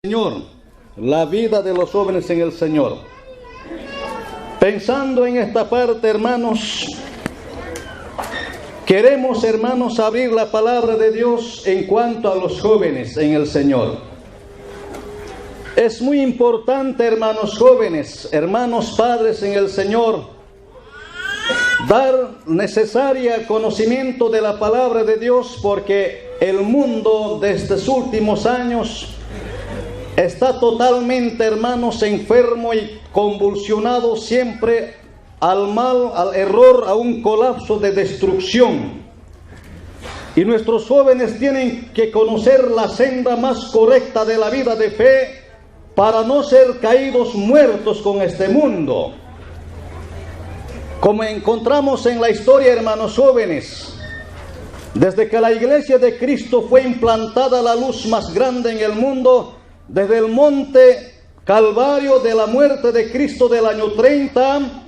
Señor, la vida de los jóvenes en el Señor. Pensando en esta parte, hermanos, queremos, hermanos, abrir la palabra de Dios en cuanto a los jóvenes en el Señor. Es muy importante, hermanos jóvenes, hermanos padres en el Señor, dar necesario conocimiento de la palabra de Dios, porque el mundo de estos últimos años está totalmente, hermanos, enfermo y convulsionado siempre al mal, al error, a un colapso de destrucción. Y nuestros jóvenes tienen que conocer la senda más correcta de la vida de fe para no ser caídos muertos con este mundo. Como encontramos en la historia, hermanos jóvenes, desde que la iglesia de Cristo fue implantada, la luz más grande en el mundo, desde el monte Calvario de la muerte de Cristo del año 30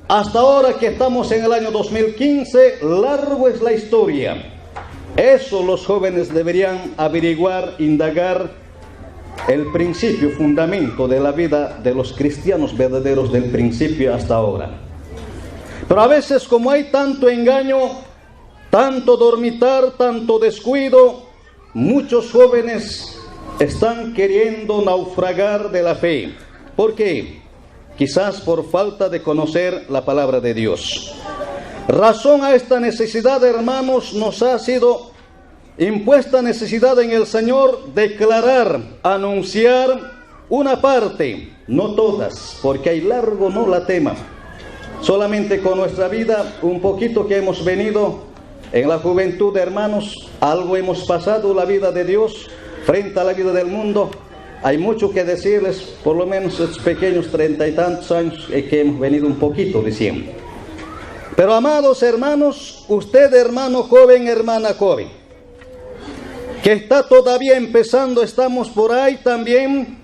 hasta ahora que estamos en el año 2015, largo es la historia. Eso los jóvenes deberían averiguar, indagar el principio, fundamento de la vida de los cristianos verdaderos del principio hasta ahora. Pero a veces, como hay tanto engaño, tanto dormitar, tanto descuido, muchos jóvenes están queriendo naufragar de la fe. ¿Por qué? Quizás por falta de conocer la palabra de Dios. Razón a esta necesidad, hermanos, nos ha sido impuesta necesidad en el Señor declarar, anunciar una parte, no todas, porque hay largo no la tema. Solamente con nuestra vida, un poquito que hemos venido en la juventud, hermanos, algo hemos pasado la vida de Dios frente a la vida del mundo. Hay mucho que decirles, por lo menos estos pequeños 30 y tantos años que hemos venido un poquito diciendo. Pero amados hermanos, usted hermano joven, hermana joven, que está todavía empezando, estamos por ahí también,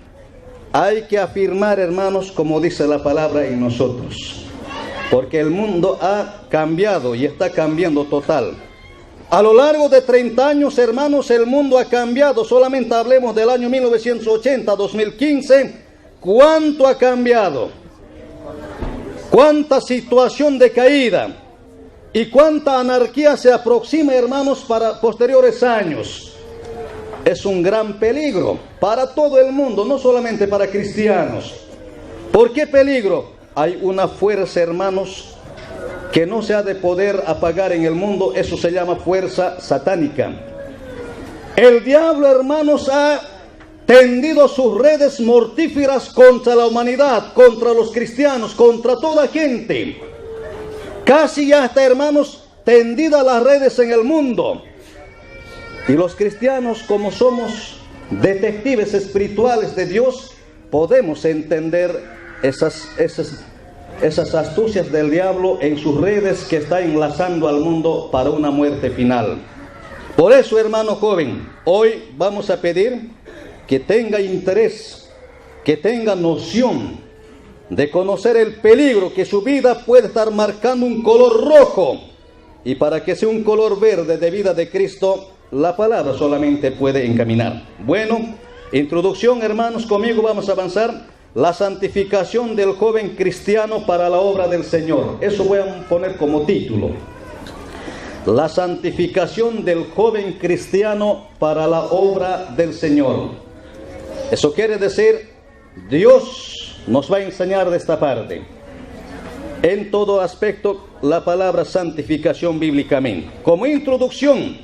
hay que afirmar, hermanos, como dice la palabra en nosotros. Porque el mundo ha cambiado y está cambiando total. A lo largo de 30 años, hermanos, el mundo ha cambiado. Solamente hablemos del año 1980-2015. ¿Cuánto ha cambiado? ¿Cuánta situación de caída? ¿Y cuánta anarquía se aproxima, hermanos, para posteriores años? Es un gran peligro para todo el mundo, no solamente para cristianos. ¿Por qué peligro? Hay una fuerza, hermanos, que no se ha de poder apagar en el mundo. Eso se llama fuerza satánica. El diablo, hermanos, ha tendido sus redes mortíferas contra la humanidad, contra los cristianos, contra toda gente. Casi ya está, hermanos, tendidas las redes en el mundo. Y los cristianos, como somos detectives espirituales de Dios, podemos entender esas astucias del diablo en sus redes que está enlazando al mundo para una muerte final. Por eso, hermano joven, hoy vamos a pedir que tenga interés, que tenga noción de conocer el peligro, que su vida puede estar marcando un color rojo, y para que sea un color verde de vida de Cristo, la palabra solamente puede encaminar. Bueno, introducción, hermanos, conmigo vamos a avanzar. La santificación del joven cristiano para la obra del Señor. Eso voy a poner como título. La santificación del joven cristiano para la obra del Señor. Eso quiere decir, Dios nos va a enseñar de esta parte. En todo aspecto, la palabra santificación bíblicamente. Como introducción,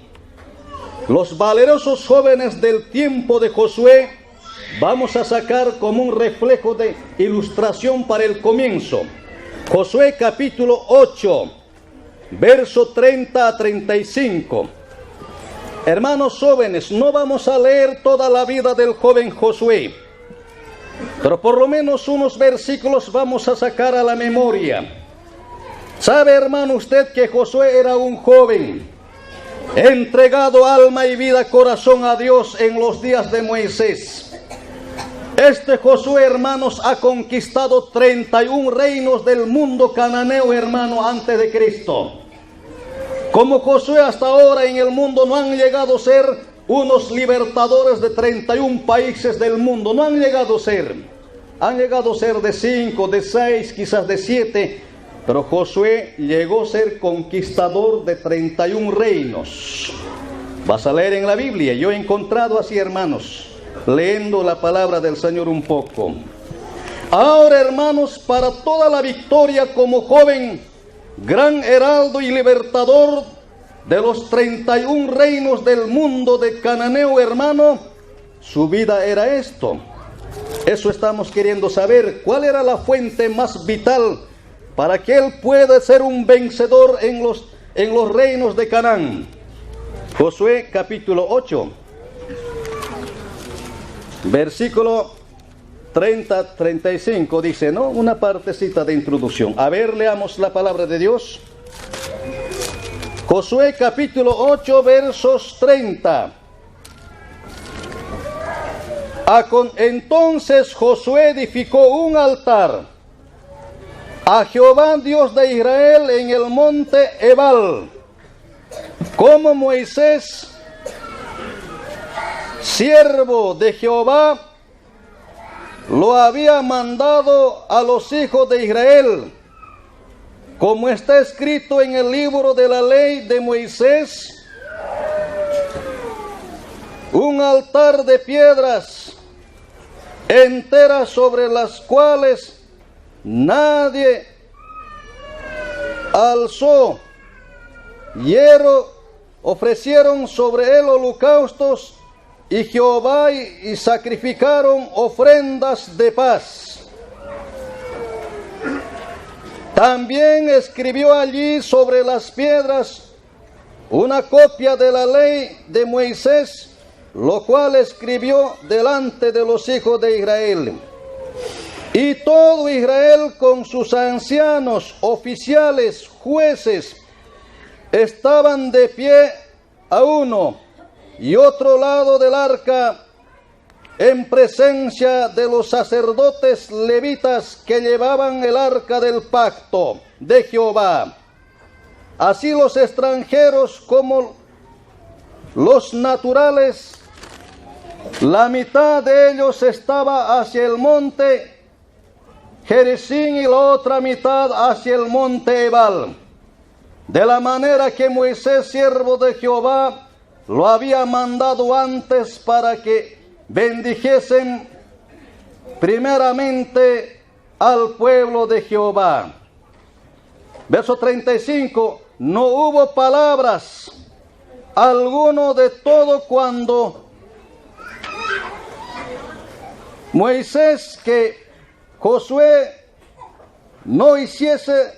los valerosos jóvenes del tiempo de Josué, vamos a sacar como un reflejo de ilustración para el comienzo. Josué capítulo 8, verso 30 a 35. Hermanos jóvenes, no vamos a leer toda la vida del joven Josué, pero por lo menos unos versículos vamos a sacar a la memoria. ¿Sabe, hermano, usted que Josué era un joven entregado alma y vida, corazón a Dios en los días de Moisés? Este Josué, hermanos, ha conquistado 31 reinos del mundo cananeo, hermano, antes de Cristo. Como Josué hasta ahora en el mundo no han llegado a ser unos libertadores de 31 países del mundo. No han llegado a ser. Han llegado a ser de 5, de 6, quizás de 7. Pero Josué llegó a ser conquistador de 31 reinos. Vas a leer en la Biblia. Yo he encontrado así, hermanos, leyendo la palabra del Señor un poco. Ahora, hermanos, para toda la victoria como joven, gran heraldo y libertador de los 31 reinos del mundo de Cananeo, hermano, su vida era esto. Eso estamos queriendo saber. ¿Cuál era la fuente más vital para que él pueda ser un vencedor en los reinos de Canaán? Josué capítulo 8, versículo 30-35 dice, ¿no? Una partecita de introducción. A ver, leamos la palabra de Dios. Josué capítulo 8, versos 30. Entonces Josué edificó un altar a Jehová Dios de Israel en el monte Ebal, como Moisés, siervo de Jehová, lo había mandado a los hijos de Israel, como está escrito en el libro de la ley de Moisés, un altar de piedras enteras sobre las cuales nadie alzó hierro, ofrecieron sobre él holocaustos y Jehová y sacrificaron ofrendas de paz. También escribió allí sobre las piedras una copia de la ley de Moisés, lo cual escribió delante de los hijos de Israel. Y todo Israel con sus ancianos, oficiales, jueces, estaban de pie a uno y otro lado del arca, en presencia de los sacerdotes levitas que llevaban el arca del pacto de Jehová. Así los extranjeros como los naturales, la mitad de ellos estaba hacia el monte Gerizim y la otra mitad hacia el monte Ebal. De la manera que Moisés, siervo de Jehová, lo había mandado antes para que bendijesen primeramente al pueblo de Jehová. Verso 35, no hubo palabras alguno de todo cuando Moisés que Josué no hiciese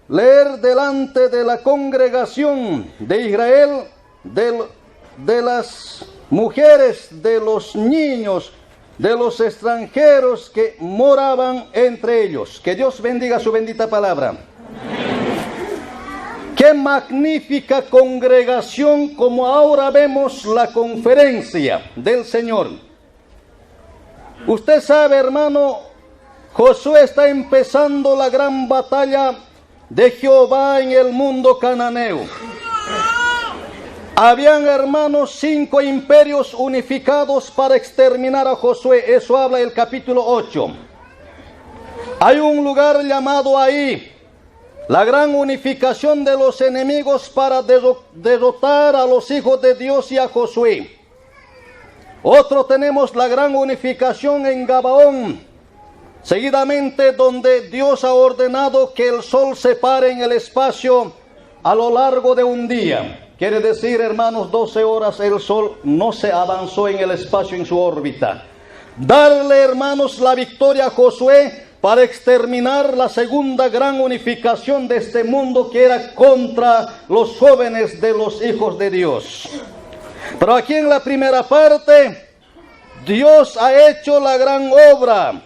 leer delante de la congregación de Israel, de las mujeres, de los niños, de los extranjeros que moraban entre ellos. Que Dios bendiga su bendita palabra. Amén. Qué magnífica congregación, como ahora vemos la conferencia del Señor. Usted sabe, hermano, Josué está empezando la gran batalla de Jehová en el mundo cananeo. Habían, hermanos, 5 imperios unificados para exterminar a Josué. Eso habla el capítulo 8. Hay un lugar llamado ahí, la gran unificación de los enemigos para derrotar a los hijos de Dios y a Josué. Otro tenemos la gran unificación en Gabaón, seguidamente donde Dios ha ordenado que el sol se pare en el espacio a lo largo de un día. Quiere decir, hermanos, 12 horas el sol no se avanzó en el espacio en su órbita. Darle, hermanos, la victoria a Josué para exterminar la segunda gran unificación de este mundo, que era contra los jóvenes de los hijos de Dios. Pero aquí en la primera parte, Dios ha hecho la gran obra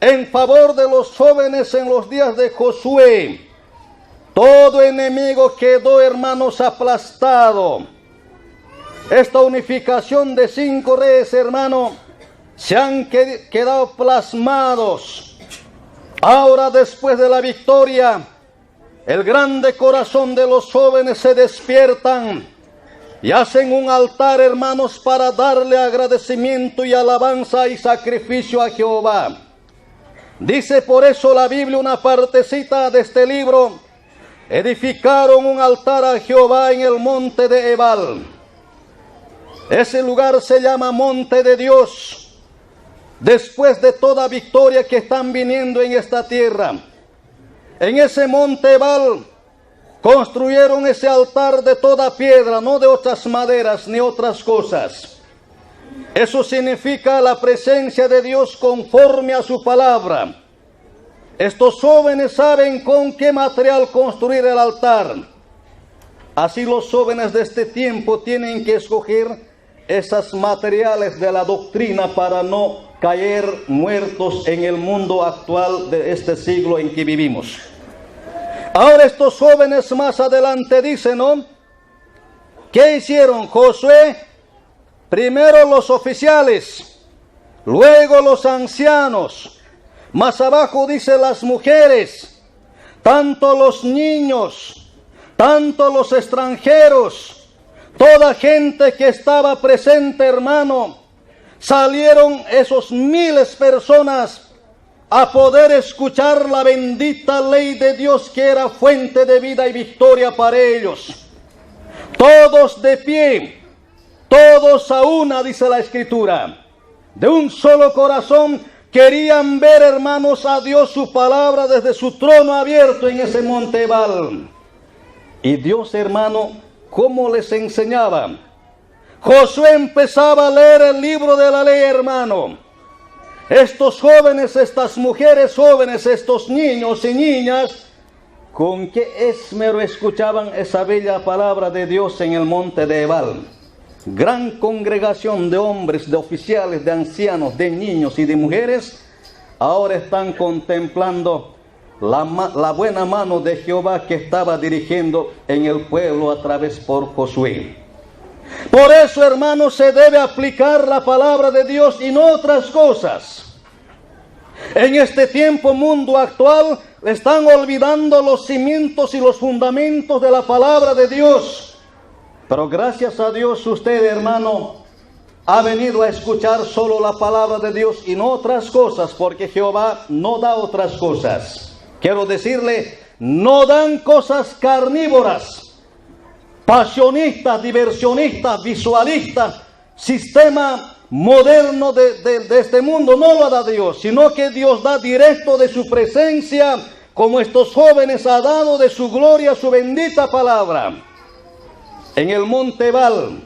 en favor de los jóvenes en los días de Josué. Todo enemigo quedó, hermanos, aplastado. Esta unificación de 5 reyes, hermano, se han quedado plasmados. Ahora, después de la victoria, el grande corazón de los jóvenes se despiertan y hacen un altar, hermanos, para darle agradecimiento y alabanza y sacrificio a Jehová. Dice por eso la Biblia, una partecita de este libro: edificaron un altar a Jehová en el monte de Ebal. Ese lugar se llama Monte de Dios, después de toda victoria que están viniendo en esta tierra. En ese monte Ebal construyeron ese altar de toda piedra, no de otras maderas ni otras cosas. Eso significa la presencia de Dios conforme a su palabra. Estos jóvenes saben con qué material construir el altar. Así los jóvenes de este tiempo tienen que escoger esos materiales de la doctrina para no caer muertos en el mundo actual de este siglo en que vivimos. Ahora estos jóvenes más adelante dicen, ¿no? ¿Qué hicieron? Josué, primero los oficiales, luego los ancianos, más abajo dice las mujeres, tanto los niños, tanto los extranjeros, toda gente que estaba presente, hermano, salieron esos miles de personas a poder escuchar la bendita ley de Dios, que era fuente de vida y victoria para ellos. Todos de pie, todos a una, dice la Escritura, de un solo corazón, querían ver, hermanos, a Dios, su palabra, desde su trono abierto en ese monte Ebal. Y Dios, hermano, ¿cómo les enseñaba? Josué empezaba a leer el libro de la ley, hermano. Estos jóvenes, estas mujeres jóvenes, estos niños y niñas, con qué esmero escuchaban esa bella palabra de Dios en el monte de Ebal. Gran congregación de hombres, de oficiales, de ancianos, de niños y de mujeres, ahora están contemplando la buena mano de Jehová que estaba dirigiendo en el pueblo a través por Josué. Por eso, hermanos, se debe aplicar la palabra de Dios y no otras cosas. En este tiempo, mundo actual, están olvidando los cimientos y los fundamentos de la palabra de Dios. Pero gracias a Dios, usted, hermano, ha venido a escuchar solo la palabra de Dios y no otras cosas, porque Jehová no da otras cosas. Quiero decirle, no dan cosas carnívoras, pasionistas, diversionistas, visualistas, sistema moderno de este mundo. No lo da Dios, sino que Dios da directo de su presencia, como estos jóvenes ha dado de su gloria su bendita palabra. En el monte Ebal,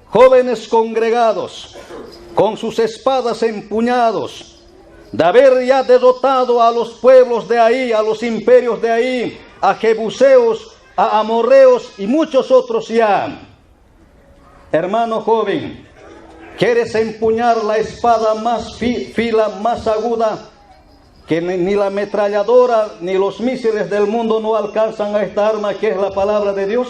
jóvenes congregados, con sus espadas empuñados, de haber ya derrotado a los pueblos de ahí, a los imperios de ahí, a jebuseos, a amorreos y muchos otros ya. Hermano joven, ¿quieres empuñar la espada más fila, más aguda, que ni la ametralladora ni los misiles del mundo no alcanzan a esta arma que es la palabra de Dios?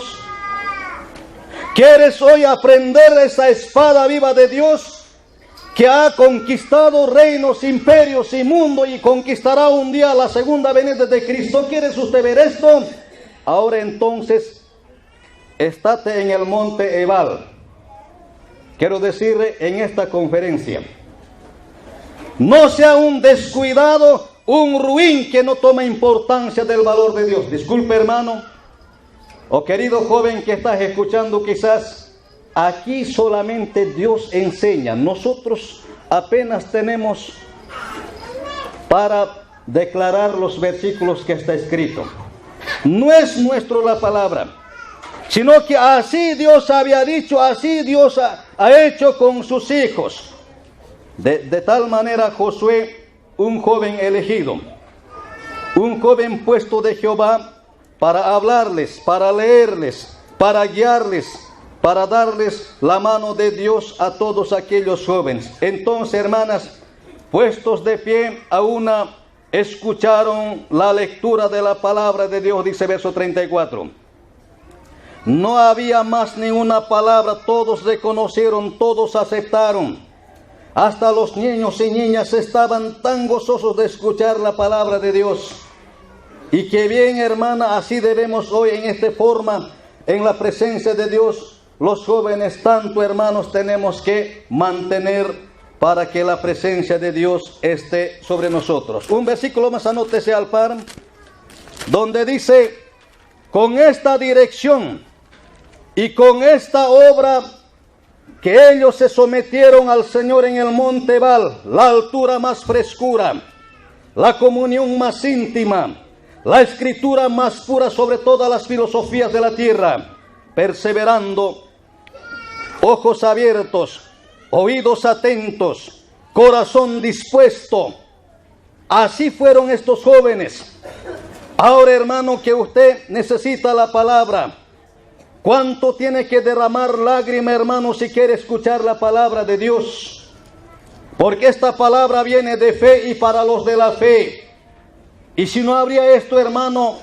¿Quieres hoy aprender esa espada viva de Dios, que ha conquistado reinos, imperios y mundo, y conquistará un día la segunda venida de Cristo? ¿Quieres usted ver esto? Ahora entonces, estate en el monte Ebal. Quiero decirle en esta conferencia, no sea un descuidado, un ruin que no toma importancia del valor de Dios. Disculpe, hermano, o querido joven que estás escuchando, quizás aquí solamente Dios enseña. Nosotros apenas tenemos para declarar los versículos que está escrito. No es nuestro la palabra, sino que así Dios había dicho, así Dios ha hecho con sus hijos. De tal manera Josué, un joven elegido, un joven puesto de Jehová para hablarles, para leerles, para guiarles, para darles la mano de Dios a todos aquellos jóvenes. Entonces, hermanas, puestos de pie a una, escucharon la lectura de la palabra de Dios, dice verso 34. No había más ni una palabra, todos reconocieron, todos aceptaron. Hasta los niños y niñas estaban tan gozosos de escuchar la palabra de Dios. Y que bien, hermana, así debemos hoy en esta forma, en la presencia de Dios, los jóvenes tanto, hermanos, tenemos que mantener para que la presencia de Dios esté sobre nosotros. Un versículo más, anótese al par, donde dice: con esta dirección y con esta obra que ellos se sometieron al Señor en el monte Ebal, la altura más frescura, la comunión más íntima, la escritura más pura sobre todas las filosofías de la tierra, perseverando, ojos abiertos, oídos atentos, corazón dispuesto. Así fueron estos jóvenes. Ahora, hermano, que usted necesita la palabra, ¿cuánto tiene que derramar lágrima, hermano, si quiere escuchar la palabra de Dios? Porque esta palabra viene de fe y para los de la fe. Y si no habría esto, hermano,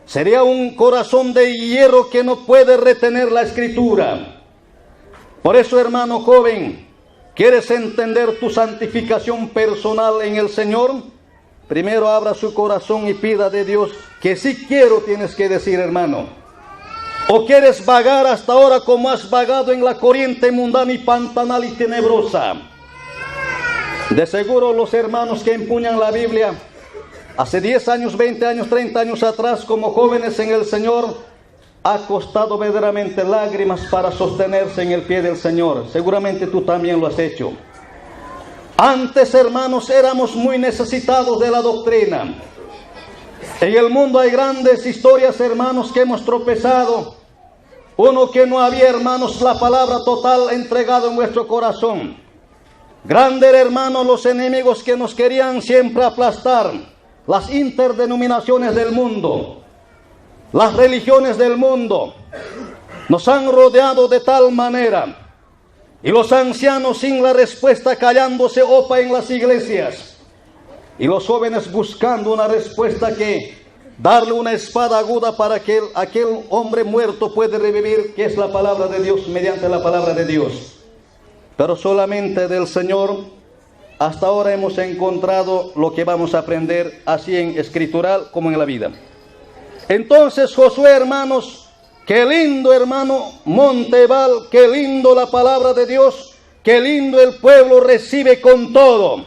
sería un corazón de hierro que no puede retener la escritura. Por eso, hermano joven, ¿quieres entender tu santificación personal en el Señor? Primero abra su corazón y pida de Dios que sí quiero, tienes que decir, hermano. ¿O quieres vagar hasta ahora como has vagado en la corriente mundana y pantanal y tenebrosa? De seguro los hermanos que empuñan la Biblia hace 10 años, 20 años, 30 años atrás, como jóvenes en el Señor, ha costado verdaderamente lágrimas para sostenerse en el pie del Señor. Seguramente tú también lo has hecho. Antes, hermanos, éramos muy necesitados de la doctrina. En el mundo hay grandes historias, hermanos, que hemos tropezado. Uno que no había, hermanos, la palabra total entregada en nuestro corazón. Grandes, hermanos, los enemigos que nos querían siempre aplastar. Las interdenominaciones del mundo, las religiones del mundo, nos han rodeado de tal manera. Y los ancianos sin la respuesta callándose opa en las iglesias. Y los jóvenes buscando una respuesta que darle una espada aguda para que aquel hombre muerto puede revivir, que es la palabra de Dios, mediante la palabra de Dios. Pero solamente del Señor hasta ahora hemos encontrado lo que vamos a aprender, así en escritural como en la vida. Entonces Josué, hermanos, qué lindo, hermano, Monte Ebal, qué lindo la palabra de Dios, qué lindo el pueblo recibe con todo,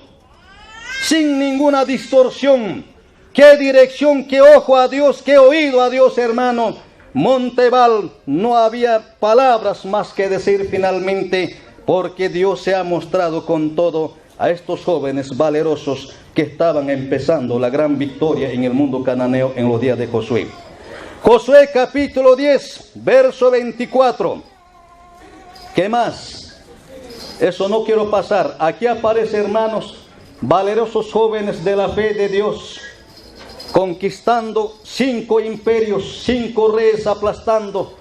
sin ninguna distorsión. Qué dirección, qué ojo a Dios, qué oído a Dios, hermano. Monte Ebal, no había palabras más que decir finalmente, porque Dios se ha mostrado con todo a estos jóvenes valerosos que estaban empezando la gran victoria en el mundo cananeo en los días de Josué. Josué capítulo 10, verso 24. ¿Qué más? Eso no quiero pasar. Aquí aparece, hermanos, valerosos jóvenes de la fe de Dios, conquistando 5 imperios, 5 reyes, aplastando,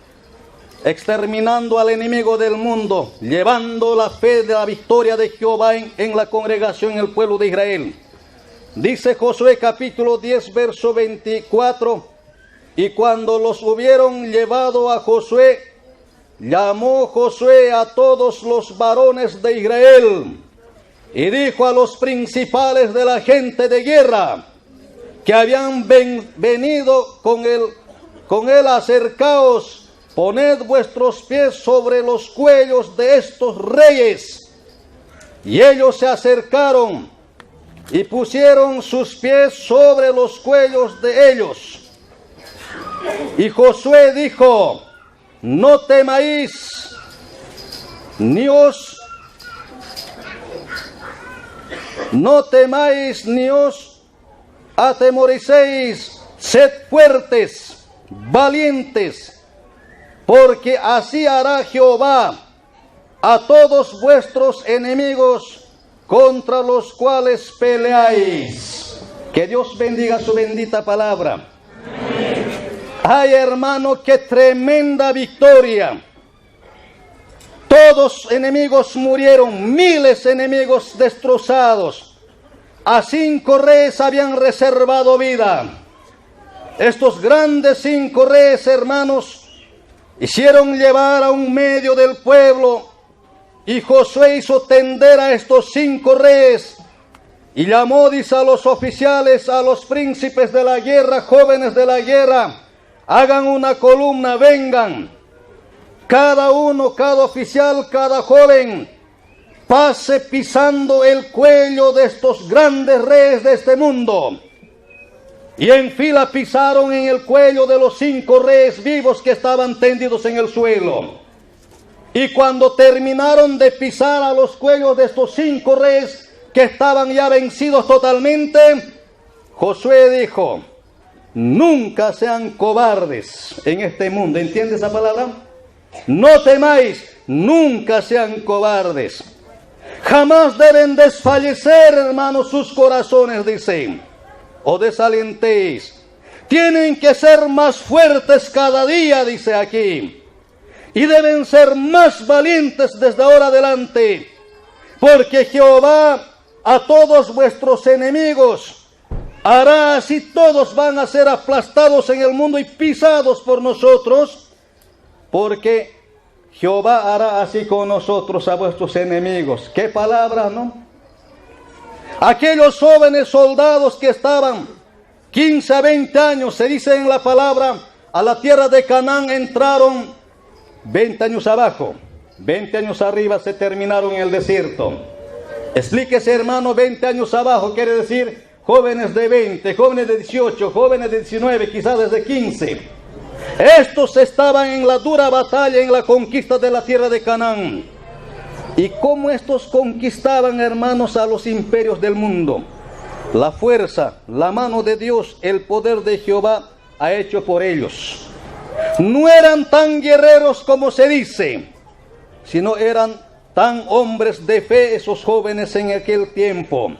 exterminando al enemigo del mundo, llevando la fe de la victoria de Jehová en la congregación, en el pueblo de Israel. Dice Josué capítulo 10, verso 24, y cuando los hubieron llevado a Josué, llamó Josué a todos los varones de Israel, y dijo a los principales de la gente de guerra, que habían venido con él, acercaos, poned vuestros pies sobre los cuellos de estos reyes. Y ellos se acercaron y pusieron sus pies sobre los cuellos de ellos. Y Josué dijo, no temáis, ni os atemoricéis, sed fuertes, valientes, porque así hará Jehová a todos vuestros enemigos contra los cuales peleáis. Que Dios bendiga su bendita palabra. Amén. Ay, hermano, qué tremenda victoria. Todos enemigos murieron, miles de enemigos destrozados. A 5 reyes habían reservado vida. Estos grandes 5 reyes, hermanos, hicieron llevar a un medio del pueblo, y Josué hizo tender a estos 5 reyes, y llamó, dice, a los oficiales, a los príncipes de la guerra, jóvenes de la guerra, hagan una columna, vengan. cada uno, cada oficial, cada joven, pase pisando el cuello de estos grandes reyes de este mundo. Y en fila pisaron en el cuello de los 5 reyes vivos que estaban tendidos en el suelo. Y cuando terminaron de pisar a los cuellos de estos 5 reyes que estaban ya vencidos totalmente, Josué dijo: nunca sean cobardes en este mundo. ¿Entiende esa palabra? No temáis, nunca sean cobardes. Jamás deben desfallecer, hermanos, sus corazones, dice, o desalentéis. Tienen que ser más fuertes cada día, dice aquí. Y deben ser más valientes desde ahora adelante, porque Jehová a todos vuestros enemigos hará así. Todos van a ser aplastados en el mundo y pisados por nosotros, porque Jehová hará así con nosotros a vuestros enemigos. ¿Qué palabra, no? Aquellos jóvenes soldados que estaban 15 a 20 años, se dice en la palabra, a la tierra de Canaán entraron 20 años abajo, 20 años arriba se terminaron en el desierto. Explíquese, hermano, 20 años abajo quiere decir jóvenes de 20, jóvenes de 18, jóvenes de 19, quizás desde 15. Estos estaban en la dura batalla, en la conquista de la tierra de Canaán. ¿Y cómo estos conquistaban, hermanos, a los imperios del mundo? La fuerza, la mano de Dios, el poder de Jehová ha hecho por ellos. No eran tan guerreros como se dice, sino eran tan hombres de fe esos jóvenes en aquel tiempo.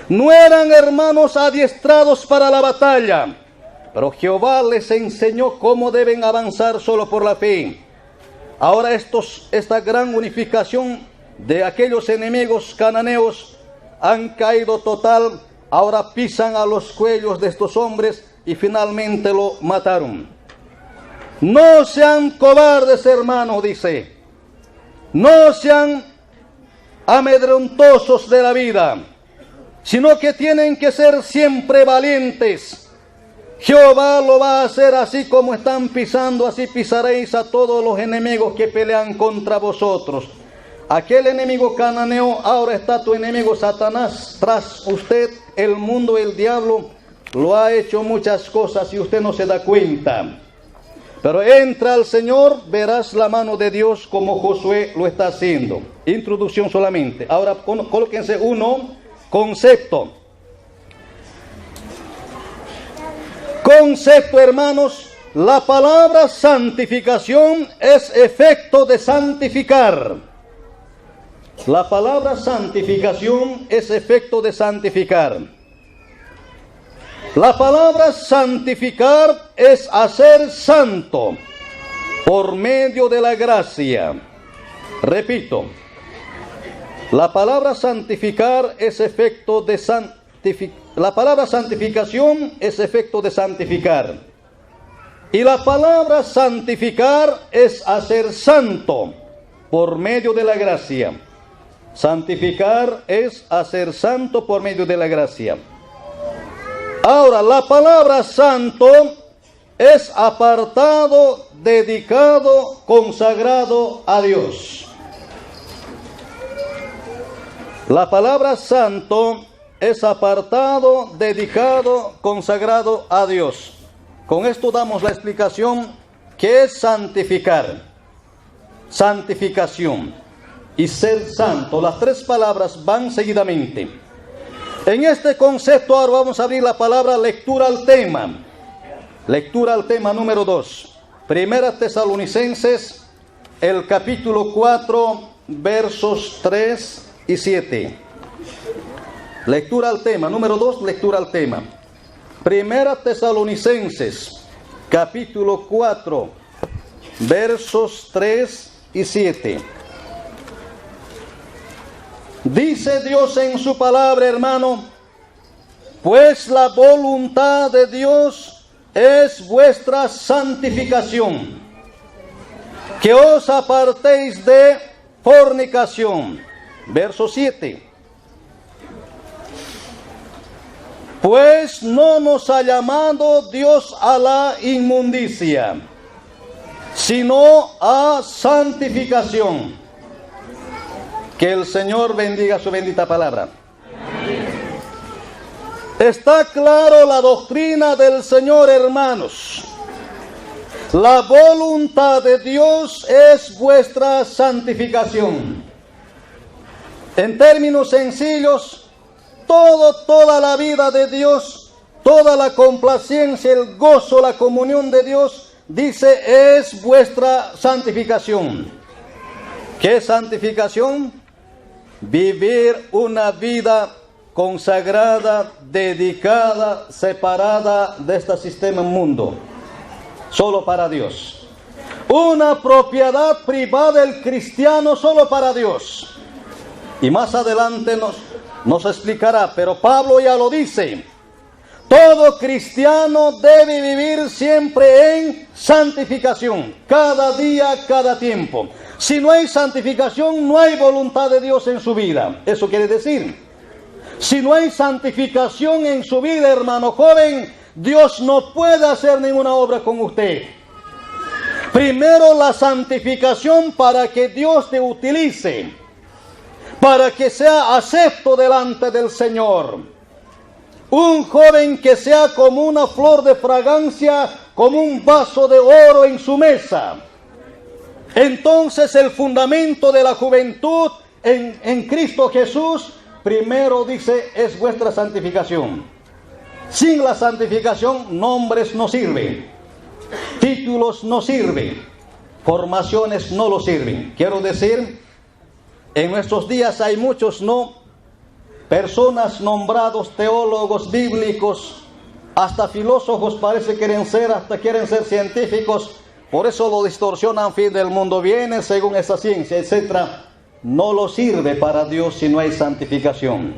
No eran, hermanos, adiestrados para la batalla, pero Jehová les enseñó cómo deben avanzar solo por la fe. Ahora esta gran unificación de aquellos enemigos cananeos han caído total. Ahora pisan a los cuellos de estos hombres y finalmente lo mataron. No sean cobardes, hermanos, dice. No sean amedrentosos de la vida, sino que tienen que ser siempre valientes. Jehová lo va a hacer así como están pisando, así pisaréis a todos los enemigos que pelean contra vosotros. Aquel enemigo cananeo, ahora está tu enemigo Satanás tras usted. El mundo, el diablo, lo ha hecho muchas cosas y usted no se da cuenta. Pero entra al Señor, verás la mano de Dios como Josué lo está haciendo. Introducción solamente. Ahora colóquense uno, concepto. Concepto, hermanos, la palabra santificación es efecto de santificar. La palabra santificación es efecto de santificar. La palabra santificar es hacer santo por medio de la gracia. Repito, la palabra santificar es efecto de la palabra santificación es efecto de santificar. Y la palabra santificar es hacer santo por medio de la gracia. Santificar es hacer santo por medio de la gracia. Ahora, la palabra santo es apartado, dedicado, consagrado a Dios. La palabra santo es apartado, dedicado, consagrado a Dios. Con esto damos la explicación que es santificar, santificación y ser santo. Las tres palabras van seguidamente. En este concepto ahora vamos a abrir la palabra lectura al tema. Lectura al tema número 2. Primera Tesalonicenses, el capítulo 4, versos 3 y 7. Lectura al tema. Número 2, lectura al tema. Primera Tesalonicenses, capítulo 4, versos 3 y 7. Dice Dios en su palabra, hermano, pues la voluntad de Dios es vuestra santificación, que os apartéis de fornicación. Verso 7. Pues no nos ha llamado Dios a la inmundicia, sino a santificación. Que el Señor bendiga su bendita palabra. Está claro la doctrina del Señor, hermanos. La voluntad de Dios es vuestra santificación. En términos sencillos, toda la vida de Dios, toda la complacencia, el gozo, la comunión de Dios, dice, es vuestra santificación. ¿Qué santificación? Vivir una vida consagrada, dedicada, separada de este sistema mundo, solo para Dios. Una propiedad privada del cristiano solo para Dios. Y más adelante nos explicará, pero Pablo ya lo dice. Todo cristiano debe vivir siempre en santificación, cada día, cada tiempo. Si no hay santificación, no hay voluntad de Dios en su vida. Eso quiere decir, si no hay santificación en su vida, hermano joven, Dios no puede hacer ninguna obra con usted. Primero la santificación para que Dios te utilice, para que sea acepto delante del Señor. Un joven que sea como una flor de fragancia, como un vaso de oro en su mesa. Entonces el fundamento de la juventud en Cristo Jesús, primero dice, es vuestra santificación. Sin la santificación, nombres no sirven, títulos no sirven, formaciones no lo sirven. Quiero decir, en nuestros días hay muchos personas nombrados teólogos bíblicos, hasta filósofos parece quieren ser, hasta quieren ser científicos, por eso lo distorsionan, fin del mundo viene según esa ciencia, etc. No lo sirve para Dios si no hay santificación.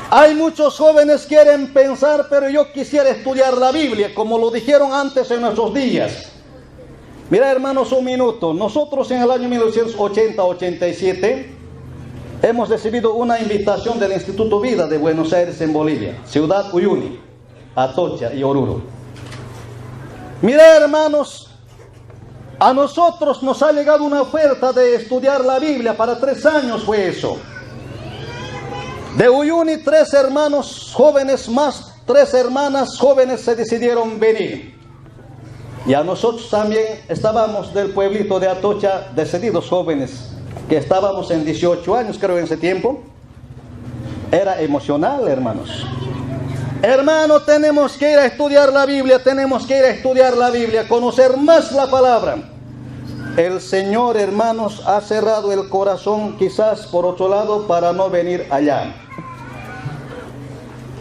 Hay muchos jóvenes que quieren pensar, pero yo quisiera estudiar la Biblia, como lo dijeron antes en nuestros días. Mira, hermanos, un minuto. Nosotros en el año 1980-87 hemos recibido una invitación del Instituto Vida de Buenos Aires en Bolivia, Ciudad Uyuni, Atocha y Oruro. Mira, hermanos, a nosotros nos ha llegado una oferta de estudiar la Biblia para 3 años, fue eso. De Uyuni, 3 hermanos jóvenes más 3 hermanas jóvenes se decidieron venir. Y a nosotros también estábamos del pueblito de Atocha, decididos jóvenes, que estábamos en 18 años, creo, en ese tiempo. Era emocional, hermanos. Hermano, tenemos que ir a estudiar la Biblia, tenemos que ir a estudiar la Biblia, conocer más la palabra. El Señor, hermanos, ha cerrado el corazón, quizás por otro lado, para no venir allá.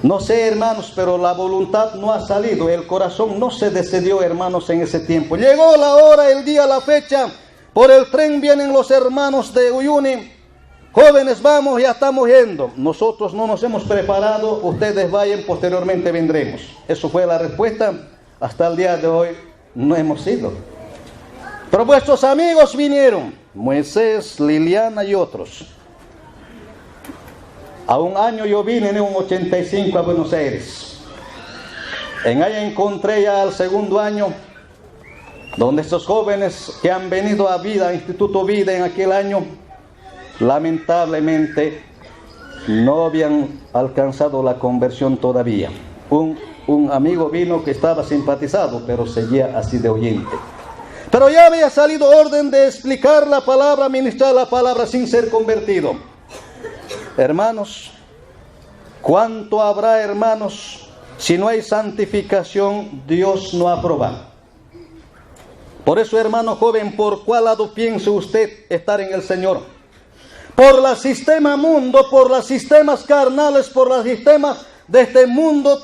No sé, hermanos, pero la voluntad no ha salido, el corazón no se decidió, hermanos, en ese tiempo. Llegó la hora, el día, la fecha, por el tren vienen los hermanos de Uyuni. Jóvenes, vamos, ya estamos yendo. Nosotros no nos hemos preparado, ustedes vayan, posteriormente vendremos. Eso fue la respuesta. Hasta el día de hoy no hemos ido. Pero vuestros amigos vinieron, Moisés, Liliana y otros. A un año yo vine en un 85 a Buenos Aires. En allá encontré ya al segundo año, donde estos jóvenes que han venido a Vida, a Instituto Vida en aquel año, lamentablemente no habían alcanzado la conversión todavía. Un amigo vino que estaba simpatizado, pero seguía así de oyente. Pero ya había salido orden de explicar la palabra, ministrar la palabra sin ser convertido. Hermanos, ¿cuánto habrá, hermanos? Si no hay santificación, Dios no aprueba. Por eso, hermano joven, ¿por cuál lado piensa usted estar en el Señor? Por el sistema mundo, por los sistemas carnales, por los sistemas de este mundo.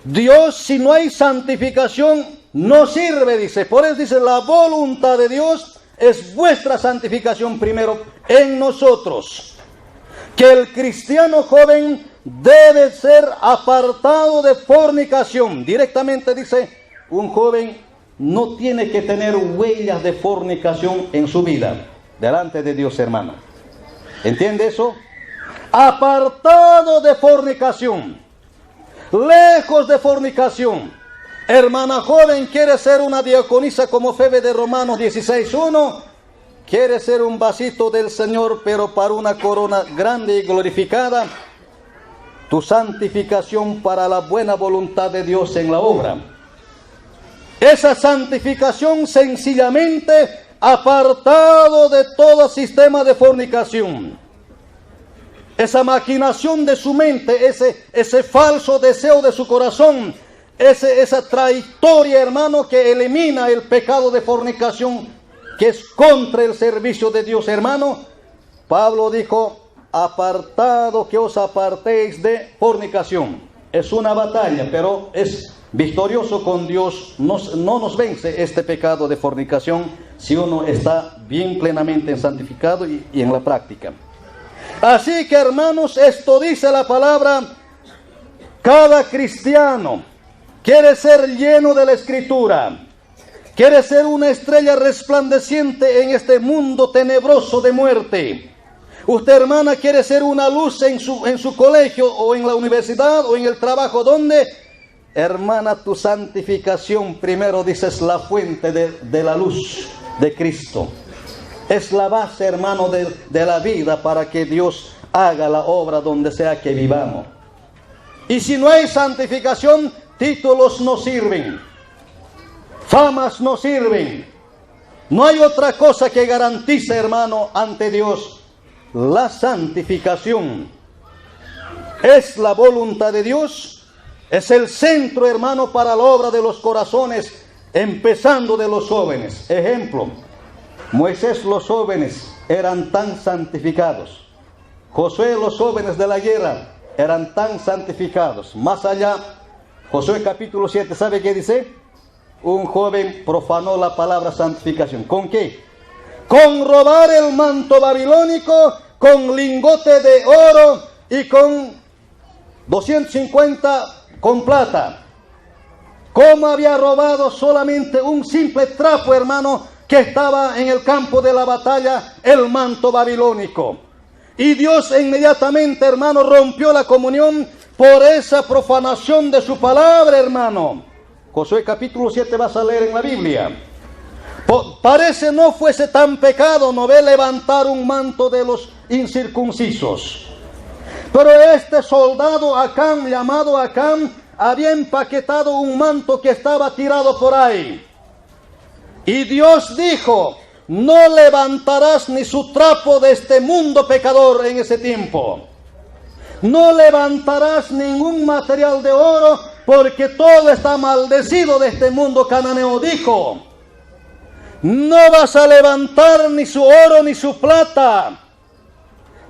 Dios, si no hay santificación, no sirve, dice. Por eso dice, la voluntad de Dios es vuestra santificación primero en nosotros. Que el cristiano joven debe ser apartado de fornicación. Directamente dice, un joven no tiene que tener huellas de fornicación en su vida, delante de Dios, hermano. ¿Entiende eso? Apartado de fornicación, lejos de fornicación. Hermana joven, quiere ser una diaconisa como Febe de Romanos 16:1. Quiere ser un vasito del Señor, pero para una corona grande y glorificada. Tu santificación para la buena voluntad de Dios en la obra. Esa santificación sencillamente apartado de todo sistema de fornicación. Esa maquinación de su mente, ese falso deseo de su corazón, esa trayectoria, hermano, que elimina el pecado de fornicación, que es contra el servicio de Dios, hermano. Pablo dijo, apartado, que os apartéis de fornicación. Es una batalla, pero es victorioso con Dios. No nos vence este pecado de fornicación si uno está bien plenamente santificado y en la práctica. Así que, hermanos, esto dice la palabra. Cada cristiano quiere ser lleno de la Escritura, quiere ser una estrella resplandeciente en este mundo tenebroso de muerte. Usted, hermana, quiere ser una luz en su colegio o en la universidad o en el trabajo. ¿Dónde? Hermana, tu santificación primero, dices, la fuente de la luz de Cristo. Es la base, hermano, de la vida para que Dios haga la obra donde sea que vivamos. Y si no hay santificación, títulos no sirven, famas no sirven. No hay otra cosa que garantice, hermano, ante Dios la santificación. Es la voluntad de Dios, es el centro, hermano, para la obra de los corazones, empezando de los jóvenes. Ejemplo, Moisés, los jóvenes eran tan santificados. Josué, los jóvenes de la guerra, eran tan santificados. Más allá, Josué capítulo 7, ¿sabe qué dice? Un joven profanó la palabra santificación. ¿Con qué? Con robar el manto babilónico, con lingote de oro y con 250 con plata. ¿Cómo había robado solamente un simple trapo, hermano, que estaba en el campo de la batalla, el manto babilónico? Y Dios inmediatamente, hermano, rompió la comunión por esa profanación de su palabra, hermano. Josué capítulo 7 vas a leer en la Biblia. Parece no fuese tan pecado, no ve, levantar un manto de los incircuncisos. Pero este soldado Acán, llamado Acán, había empaquetado un manto que estaba tirado por ahí. Y Dios dijo, no levantarás ni su trapo de este mundo pecador en ese tiempo. No levantarás ningún material de oro, porque todo está maldecido de este mundo cananeo. Dijo, no vas a levantar ni su oro ni su plata.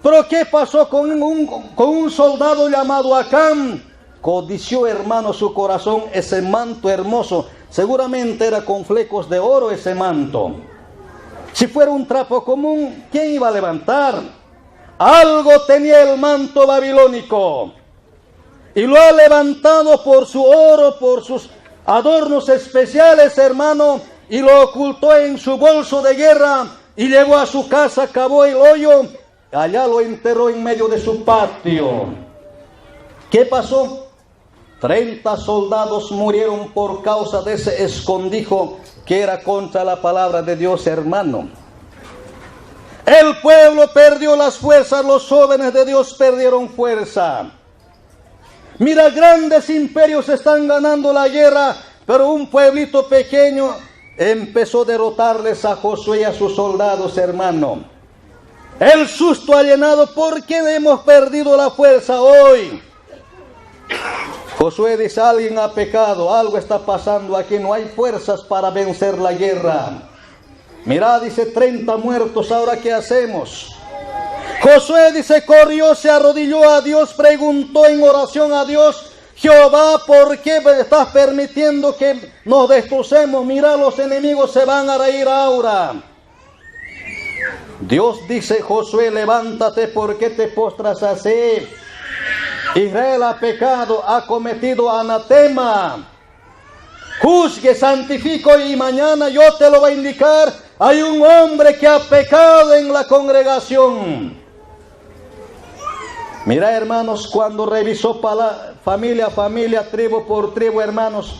Pero ¿qué pasó con un soldado llamado Acán? Codició, hermano, su corazón ese manto hermoso. Seguramente era con flecos de oro ese manto. Si fuera un trapo común, ¿quién iba a levantar? Algo tenía el manto babilónico. Y lo ha levantado por su oro, por sus adornos especiales, hermano, y lo ocultó en su bolso de guerra y llevó a su casa, cavó el hoyo, allá lo enterró en medio de su patio. ¿Qué pasó? 30 soldados murieron por causa de ese escondrijo que era contra la palabra de Dios, hermano. El pueblo perdió las fuerzas, los jóvenes de Dios perdieron fuerza. Mira, grandes imperios están ganando la guerra, pero un pueblito pequeño empezó a derrotarles a Josué y a sus soldados, hermano. El susto ha llenado. ¿Por qué hemos perdido la fuerza hoy? Josué dice, alguien ha pecado, algo está pasando aquí, no hay fuerzas para vencer la guerra. Mirá, dice, 30 muertos, ¿ahora qué hacemos? Josué dice, corrió, se arrodilló a Dios, preguntó en oración a Dios, Jehová, ¿por qué estás permitiendo que nos destrocemos? Mira, los enemigos se van a reír ahora. Dios dice, Josué, levántate, ¿por qué te postras así? Israel ha pecado, ha cometido anatema. Juzgue, santifico, y mañana yo te lo voy a indicar. Hay un hombre que ha pecado en la congregación. Mira, hermanos, cuando revisó familia a familia, tribu por tribu, hermanos,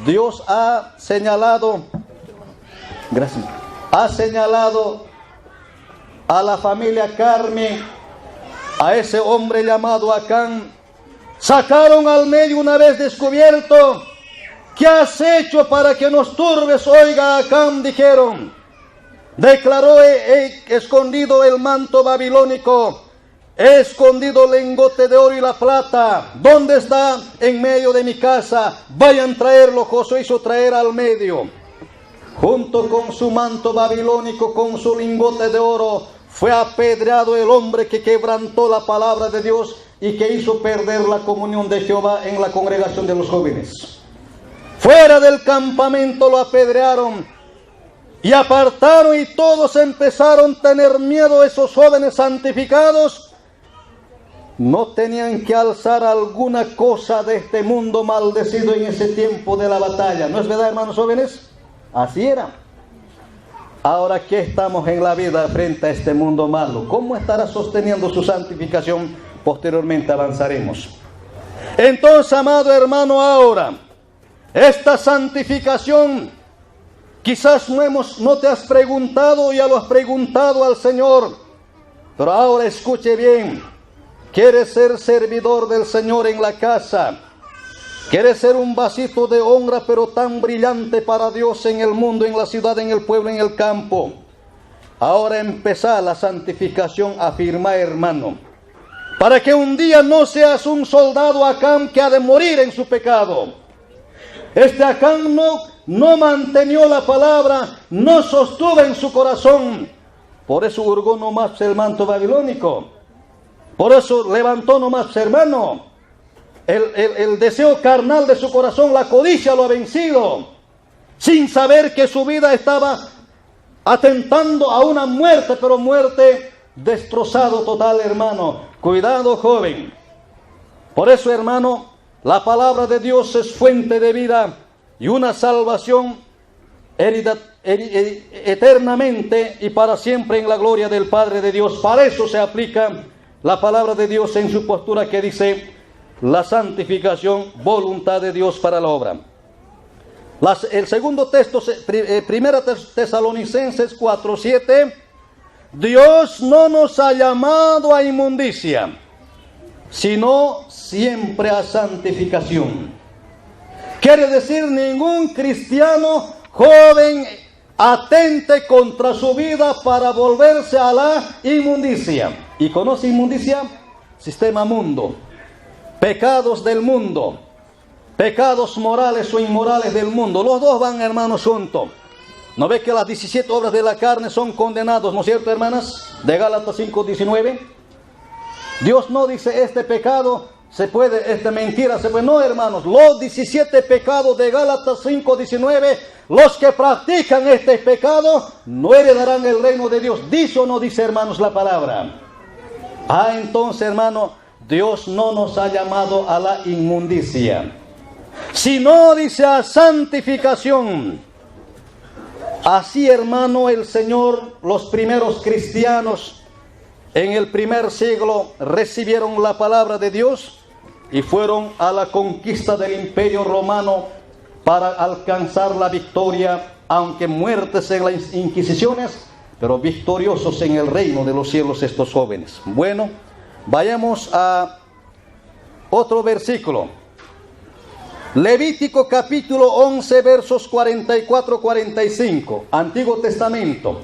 Dios ha señalado, gracias, ha señalado a la familia Carmi, a ese hombre llamado Acán. Sacaron al medio una vez descubierto. ¿Qué has hecho para que nos turbes? Oiga, Acán, dijeron. Declaró: he escondido el manto babilónico, he escondido el lingote de oro y la plata. ¿Dónde está? En medio de mi casa. Vayan a traerlo. Josué hizo traer al medio, junto con su manto babilónico, con su lingote de oro. Fue apedreado el hombre que quebrantó la palabra de Dios y que hizo perder la comunión de Jehová en la congregación de los jóvenes. Fuera del campamento lo apedrearon y apartaron, y todos empezaron a tener miedo. Esos jóvenes santificados no tenían que alzar alguna cosa de este mundo maldecido en ese tiempo de la batalla. ¿No es verdad, hermanos jóvenes? Así era. Ahora que estamos en la vida frente a este mundo malo, ¿cómo estará sosteniendo su santificación? Posteriormente avanzaremos. Entonces, amado hermano, ahora, esta santificación, quizás no te has preguntado, ya lo has preguntado al Señor, pero ahora escuche bien. ¿Quieres ser servidor del Señor en la casa? ¿Quieres ser un vasito de honra, pero tan brillante para Dios en el mundo, en la ciudad, en el pueblo, en el campo? Ahora empezar la santificación, afirma, hermano, para que un día no seas un soldado Acán que ha de morir en su pecado. Este Acán no mantenió la palabra, no sostuvo en su corazón. Por eso hurgó nomás el manto babilónico. Por eso levantó nomás, hermano. El deseo carnal de su corazón, la codicia lo ha vencido, sin saber que su vida estaba atentando a una muerte, pero muerte destrozado total, hermano. Cuidado, joven. Por eso, hermano, la palabra de Dios es fuente de vida y una salvación eternamente y para siempre en la gloria del Padre de Dios. Para eso se aplica la palabra de Dios en su postura que dice: la santificación, voluntad de Dios para la obra. El segundo texto, Primera Tesalonicenses 4:7, Dios no nos ha llamado a inmundicia, sino siempre a santificación. Quiere decir, ningún cristiano joven atente contra su vida para volverse a la inmundicia. ¿Y conoce inmundicia? Sistema mundo. Pecados del mundo, pecados morales o inmorales del mundo, los dos van, hermanos, juntos. ¿No ve que las 17 obras de la carne son condenados, no es cierto, hermanas? De Gálatas 5:19. Dios no dice este pecado se puede, esta mentira se puede. No, hermanos, los 17 pecados de Gálatas 5:19, los que practican este pecado no heredarán el reino de Dios. ¿Dice o no dice, hermanos, la palabra? Entonces, hermano, Dios no nos ha llamado a la inmundicia, sino, dice, a santificación. Así, hermano, el Señor, los primeros cristianos en el primer siglo recibieron la palabra de Dios y fueron a la conquista del Imperio Romano para alcanzar la victoria, aunque muertes en las inquisiciones, pero victoriosos en el reino de los cielos estos jóvenes. Bueno, vayamos a otro versículo. Levítico capítulo 11, versos 44-45. Antiguo Testamento.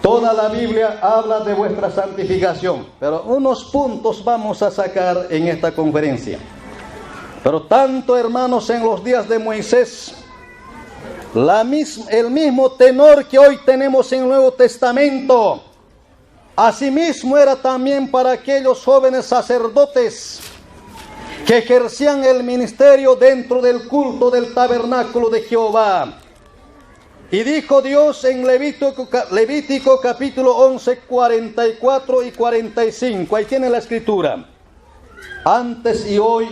Toda la Biblia habla de vuestra santificación, pero unos puntos vamos a sacar en esta conferencia. Pero tanto, hermanos, en los días de Moisés, el mismo tenor que hoy tenemos en el Nuevo Testamento, asimismo era también para aquellos jóvenes sacerdotes que ejercían el ministerio dentro del culto del tabernáculo de Jehová. Y dijo Dios en Levítico capítulo 11, 44 y 45. Ahí tiene la escritura. Antes y hoy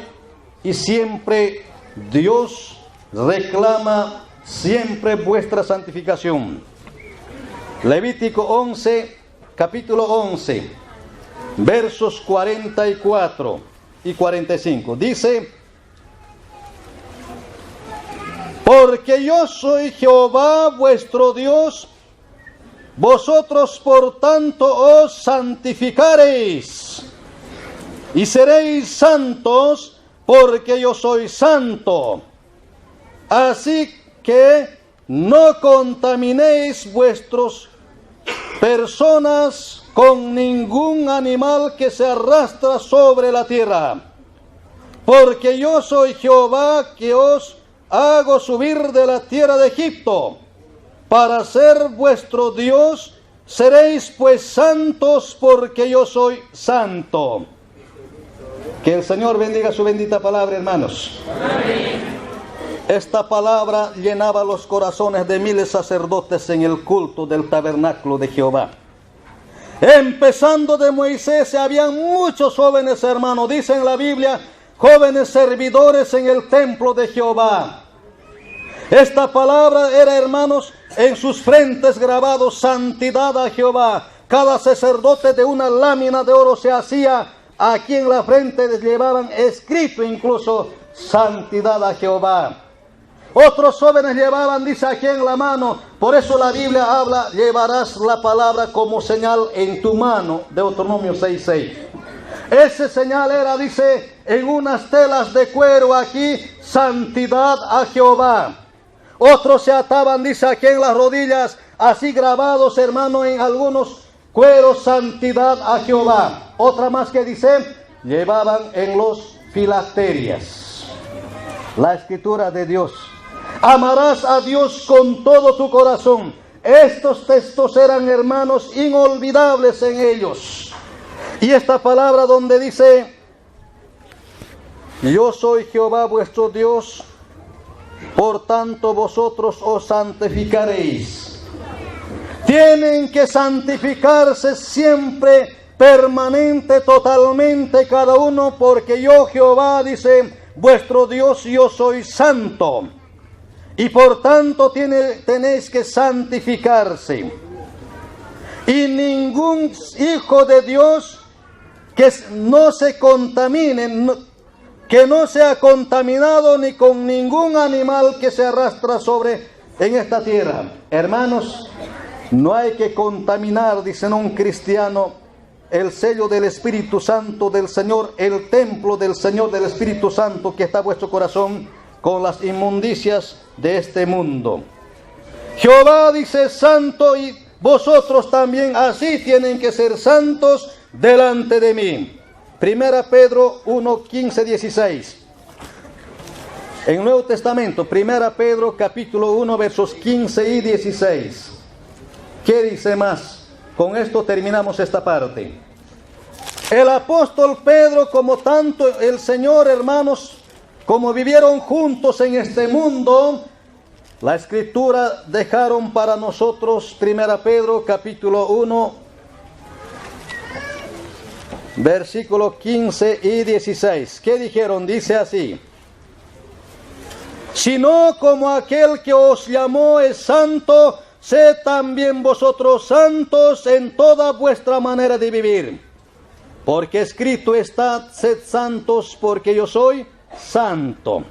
y siempre Dios reclama siempre vuestra santificación. Levítico 11, capítulo 11, versos 44 y 45. Dice: Porque yo soy Jehová vuestro Dios, vosotros por tanto os santificaréis y seréis santos, porque yo soy santo. Así que no contaminéis vuestras personas con ningún animal que se arrastra sobre la tierra, porque yo soy Jehová que os hago subir de la tierra de Egipto, para ser vuestro Dios. Seréis pues santos, porque yo soy santo. Que el Señor bendiga su bendita palabra, hermanos. Amén. Esta palabra llenaba los corazones de miles de sacerdotes en el culto del tabernáculo de Jehová. Empezando de Moisés, habían muchos jóvenes, hermanos, dice en la Biblia, jóvenes servidores en el templo de Jehová. Esta palabra era, hermanos, en sus frentes grabado santidad a Jehová. Cada sacerdote de una lámina de oro se hacía aquí en la frente, les llevaban escrito incluso santidad a Jehová. Otros jóvenes llevaban, dice aquí en la mano, por eso la Biblia habla, llevarás la palabra como señal en tu mano, Deuteronomio 6:6. Ese señal era, dice, en unas telas de cuero aquí, santidad a Jehová. Otros se ataban, dice aquí en las rodillas, así grabados, hermano, en algunos cueros, santidad a Jehová. Otra más que dice, llevaban en los filacterias la escritura de Dios. Amarás a Dios con todo tu corazón. Estos textos eran, hermanos, inolvidables en ellos. Y esta palabra donde dice, yo soy Jehová vuestro Dios, por tanto vosotros os santificaréis. Tienen que santificarse siempre, permanente, totalmente cada uno, porque yo Jehová, dice, vuestro Dios, yo soy santo. Y por tanto tenéis que santificarse. Y ningún hijo de Dios que no se contamine, que no sea contaminado ni con ningún animal que se arrastra en esta tierra. Hermanos, no hay que contaminar, dicen un cristiano, el sello del Espíritu Santo del Señor, el templo del Señor del Espíritu Santo que está en vuestro corazón, con las inmundicias de este mundo. Jehová dice santo, y vosotros también así tienen que ser santos delante de mí. Primera Pedro 1, 15, 16. En el Nuevo Testamento, Primera Pedro capítulo 1, versos 15 y 16. ¿Qué dice más? Con esto terminamos esta parte. El apóstol Pedro, como tanto el Señor, hermanos, como vivieron juntos en este mundo, la Escritura dejaron para nosotros, Primera Pedro capítulo 1, versículo 15 y 16. ¿Qué dijeron? Dice así: sino como aquel que os llamó es santo, sed también vosotros santos en toda vuestra manera de vivir. Porque escrito está, sed santos porque yo soy santo.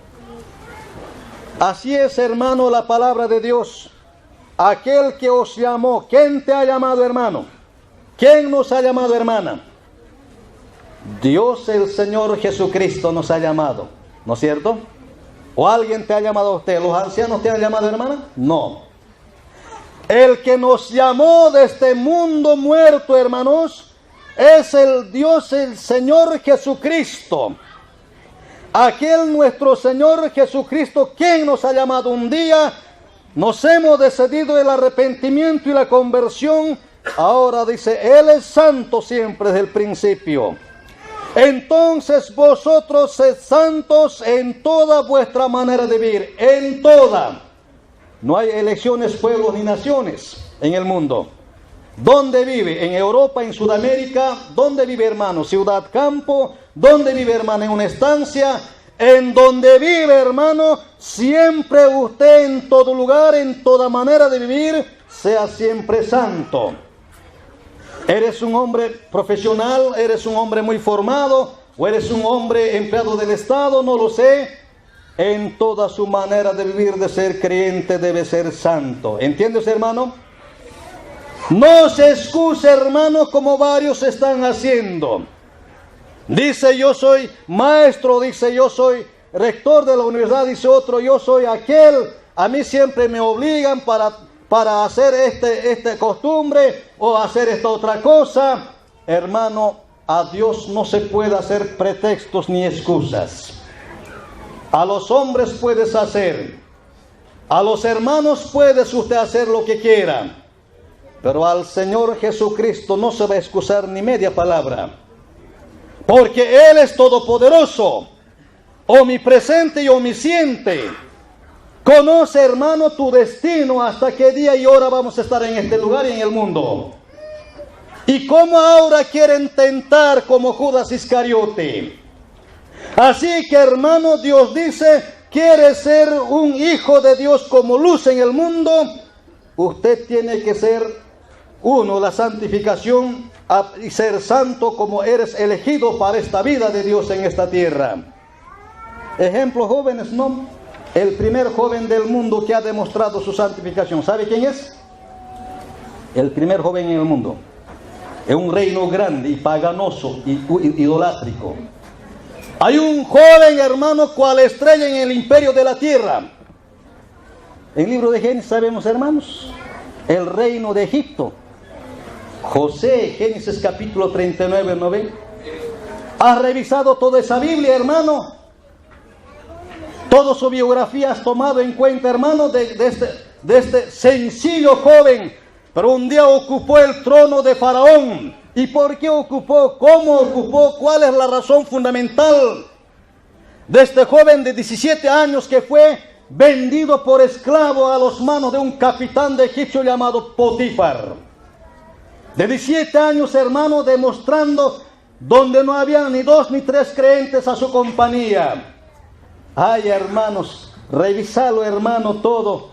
Así es, hermano, la palabra de Dios. Aquel que os llamó. ¿Quién te ha llamado, hermano? ¿Quién nos ha llamado, hermana? Dios el Señor Jesucristo nos ha llamado, ¿no es cierto? ¿O alguien te ha llamado a usted? ¿Los ancianos te han llamado, hermana? No. El que nos llamó de este mundo muerto, hermanos, es el Dios, el Señor Jesucristo. Aquel nuestro Señor Jesucristo, quien nos ha llamado un día, nos hemos decidido el arrepentimiento y la conversión. Ahora dice, Él es santo siempre desde el principio. Entonces vosotros sed santos en toda vuestra manera de vivir, en toda. No hay elecciones, pueblos ni naciones en el mundo. ¿Dónde vive? En Europa, en Sudamérica. ¿Dónde vive, hermano? Ciudad, campo. ¿Dónde vive, hermano? En una estancia. En donde vive, hermano, siempre usted en todo lugar, en toda manera de vivir, sea siempre santo. ¿Eres un hombre profesional? ¿Eres un hombre muy formado? ¿O eres un hombre empleado del Estado? No lo sé. en toda su manera de vivir, de ser creyente, debe ser santo. ¿Entiendes, hermano? No se excuse, hermano, como varios están haciendo. Dice, yo soy maestro, dice, yo soy rector de la universidad, dice otro, yo soy aquel, a mí siempre me obligan para hacer esta costumbre o hacer esta otra cosa. Hermano, a Dios no se puede hacer pretextos ni excusas. A los hombres puedes hacer, a los hermanos puedes usted hacer lo que quiera, pero al Señor Jesucristo no se va a excusar ni media palabra, porque Él es todopoderoso, omnipresente y omnisciente. Conoce, hermano, tu destino, hasta qué día y hora vamos a estar en este lugar y en el mundo. Y cómo ahora quieren tentar como Judas Iscariote. Así que, hermano, Dios dice, quiere ser un hijo de Dios como luz en el mundo, usted tiene que ser uno, la santificación y ser santo como eres elegido para esta vida de Dios en esta tierra. Ejemplo, jóvenes, ¿no? El primer joven del mundo que ha demostrado su santificación, ¿sabe quién es? El primer joven en el mundo. Es un reino grande y paganoso y idolátrico. Hay un joven, hermano, cual estrella en el imperio de la tierra. En el libro de Génesis sabemos, hermanos, el reino de Egipto. José, Génesis capítulo 39, ¿no ven? ¿Has revisado toda esa Biblia, hermano? Toda su biografía has tomado en cuenta, hermano, de este sencillo joven. Pero un día ocupó el trono de Faraón. ¿Y por qué ocupó? ¿Cómo ocupó? ¿Cuál es la razón fundamental de este joven de 17 años que fue vendido por esclavo a las manos de un capitán de egipcio llamado Potifar? De 17 años, hermano, demostrando donde no había ni 2 ni 3 creyentes a su compañía. Ay, hermanos, revisarlo, hermano, todo.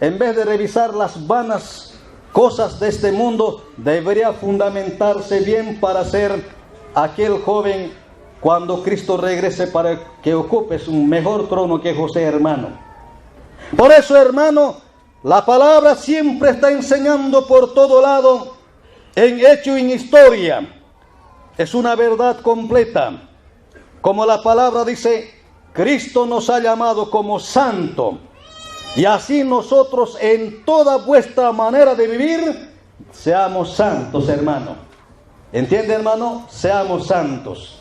En vez de revisar las vanas cosas de este mundo, debería fundamentarse bien para ser aquel joven cuando Cristo regrese, para que ocupes un mejor trono que José, hermano. Por eso, hermano, la palabra siempre está enseñando por todo lado, en hecho y en historia. Es una verdad completa. Como la palabra dice, Cristo nos ha llamado como santo. Y así nosotros en toda vuestra manera de vivir, seamos santos, hermano. ¿Entiende, hermano? Seamos santos.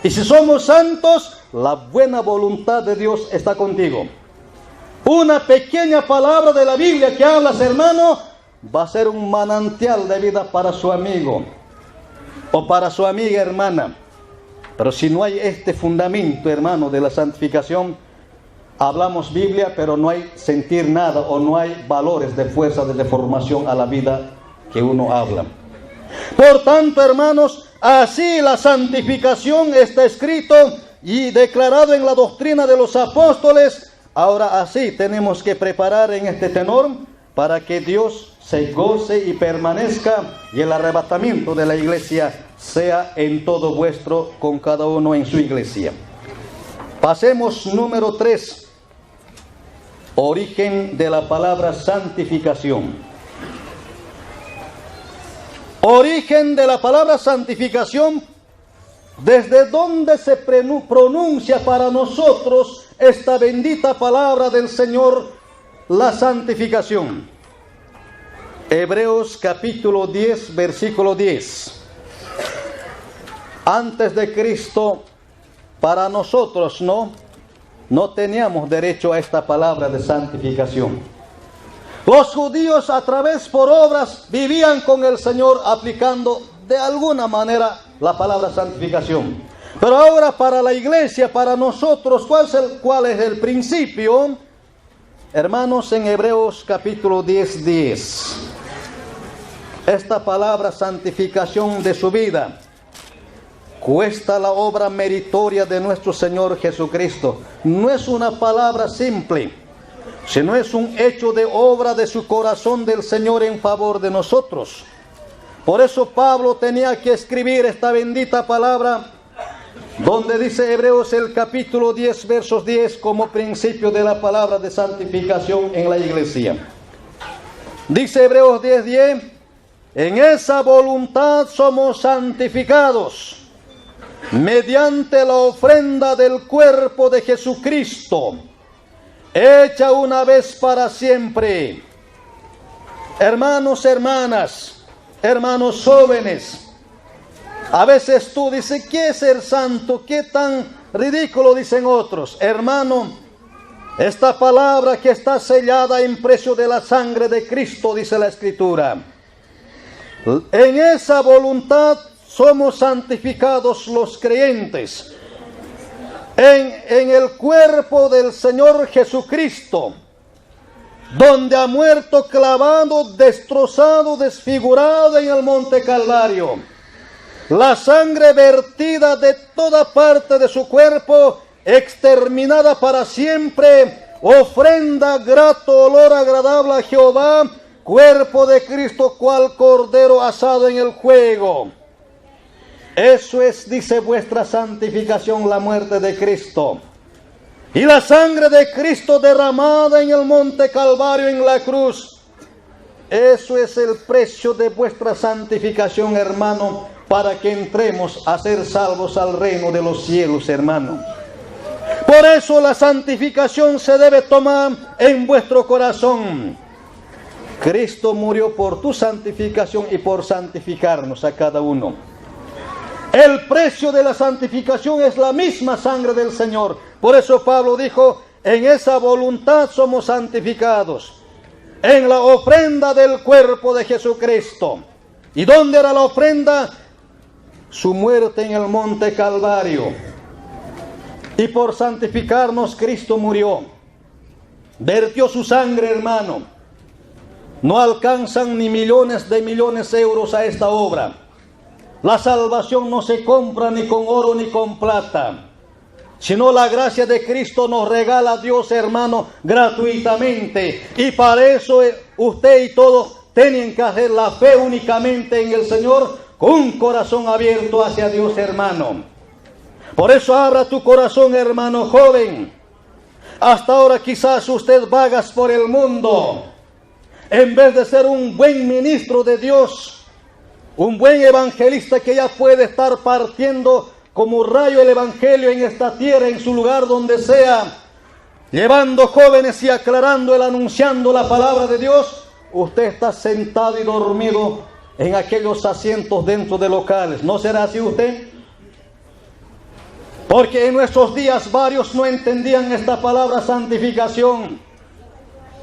Y si somos santos, la buena voluntad de Dios está contigo. Una pequeña palabra de la Biblia que hablas, hermano, va a ser un manantial de vida para su amigo o para su amiga, hermana. Pero si no hay este fundamento, hermano, de la santificación, hablamos Biblia, pero no hay sentir nada, o no hay valores de fuerza, de formación a la vida que uno habla. Por tanto, hermanos, así la santificación está escrito y declarado en la doctrina de los apóstoles. Ahora así tenemos que preparar en este tenor para que Dios se goce y permanezca, y el arrebatamiento de la iglesia sea en todo vuestro, con cada uno en su iglesia. Pasemos número 3. Origen de la palabra santificación. Origen de la palabra santificación. ¿Desde dónde se pronuncia para nosotros esta bendita palabra del Señor, la santificación? Hebreos capítulo 10, versículo 10. Antes de Cristo, para nosotros, no teníamos derecho a esta palabra de santificación. Los judíos, a través por obras, vivían con el Señor aplicando de alguna manera la palabra santificación. Pero ahora para la iglesia, para nosotros, ¿cuál es el principio? Hermanos, en Hebreos capítulo 10, 10. Esta palabra santificación de su vida cuesta la obra meritoria de nuestro Señor Jesucristo. No es una palabra simple, sino es un hecho de obra de su corazón del Señor en favor de nosotros. Por eso Pablo tenía que escribir esta bendita palabra donde dice Hebreos el capítulo 10, versos 10, como principio de la palabra de santificación en la iglesia. Dice Hebreos 10, 10, en esa voluntad somos santificados mediante la ofrenda del cuerpo de Jesucristo, hecha una vez para siempre. Hermanos, hermanas, hermanos jóvenes, a veces tú dices, ¿qué es ser santo? ¿Qué tan ridículo? Dicen otros. Hermano, esta palabra que está sellada en precio de la sangre de Cristo, dice la Escritura. En esa voluntad somos santificados los creyentes. En el cuerpo del Señor Jesucristo, donde ha muerto clavado, destrozado, desfigurado en el monte Calvario. La sangre vertida de toda parte de su cuerpo, exterminada para siempre, ofrenda, grato olor agradable a Jehová, cuerpo de Cristo cual cordero asado en el fuego. Eso es, dice, vuestra santificación, la muerte de Cristo. Y la sangre de Cristo derramada en el monte Calvario, en la cruz. Eso es el precio de vuestra santificación, hermano, para que entremos a ser salvos al reino de los cielos, hermano. Por eso la santificación se debe tomar en vuestro corazón. Cristo murió por tu santificación y por santificarnos a cada uno. El precio de la santificación es la misma sangre del Señor. Por eso Pablo dijo, en esa voluntad somos santificados, en la ofrenda del cuerpo de Jesucristo. ¿Y dónde era la ofrenda? Su muerte en el monte Calvario. Y por santificarnos Cristo murió. Vertió su sangre, hermano. No alcanzan ni millones de euros a esta obra. La salvación no se compra ni con oro ni con plata, sino la gracia de Cristo nos regala Dios, hermano, gratuitamente. Y para eso usted y todos tienen que hacer la fe únicamente en el Señor, con un corazón abierto hacia Dios, hermano. Por eso abra tu corazón, hermano joven. Hasta ahora quizás usted vagas por el mundo. En vez de ser un buen ministro de Dios, un buen evangelista que ya puede estar partiendo como rayo el evangelio en esta tierra, en su lugar donde sea, llevando jóvenes y aclarando anunciando la palabra de Dios, usted está sentado y dormido en aquellos asientos dentro de locales. ¿No será así usted? Porque en nuestros días varios no entendían esta palabra santificación.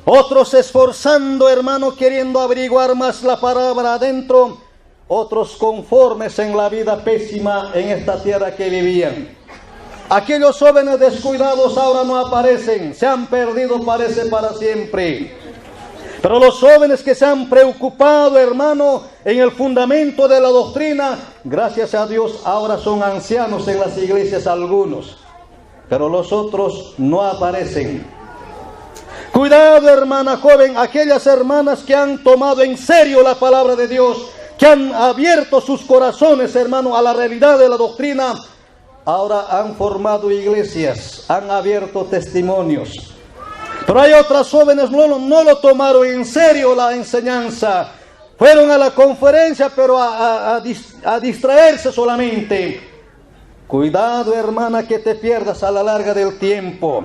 Otros esforzando, hermano, queriendo averiguar más la palabra adentro. Otros conformes en la vida pésima en esta tierra que vivían. Aquellos jóvenes descuidados ahora no aparecen. Se han perdido, parece, para siempre. Pero los jóvenes que se han preocupado, hermano, en el fundamento de la doctrina, gracias a Dios, ahora son ancianos en las iglesias algunos. Pero los otros no aparecen. Cuidado, hermana joven, aquellas hermanas que han tomado en serio la palabra de Dios, que han abierto sus corazones, hermano, a la realidad de la doctrina, ahora han formado iglesias, han abierto testimonios. Pero hay otras jóvenes no lo tomaron en serio la enseñanza. Fueron a la conferencia, pero a distraerse solamente. Cuidado, hermana, que te pierdas a la larga del tiempo.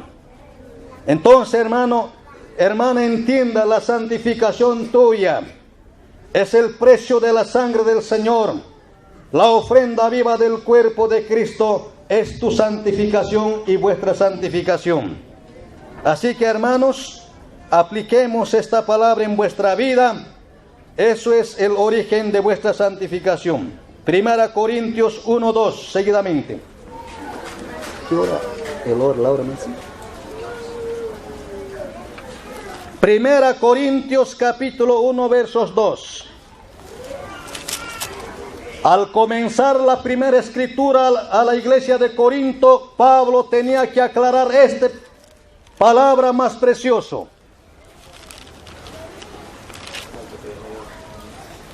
Entonces, hermana, entienda, la santificación tuya es el precio de la sangre del Señor. La ofrenda viva del cuerpo de Cristo es tu santificación y vuestra santificación. Así que, hermanos, apliquemos esta palabra en vuestra vida. Eso es el origen de vuestra santificación. 1 Corintios 1:2, seguidamente. ¿Qué hora? La hora misma. 1 Corintios capítulo 1, versos 2. Al comenzar la primera escritura a la iglesia de Corinto, Pablo tenía que aclarar esta palabra más precioso.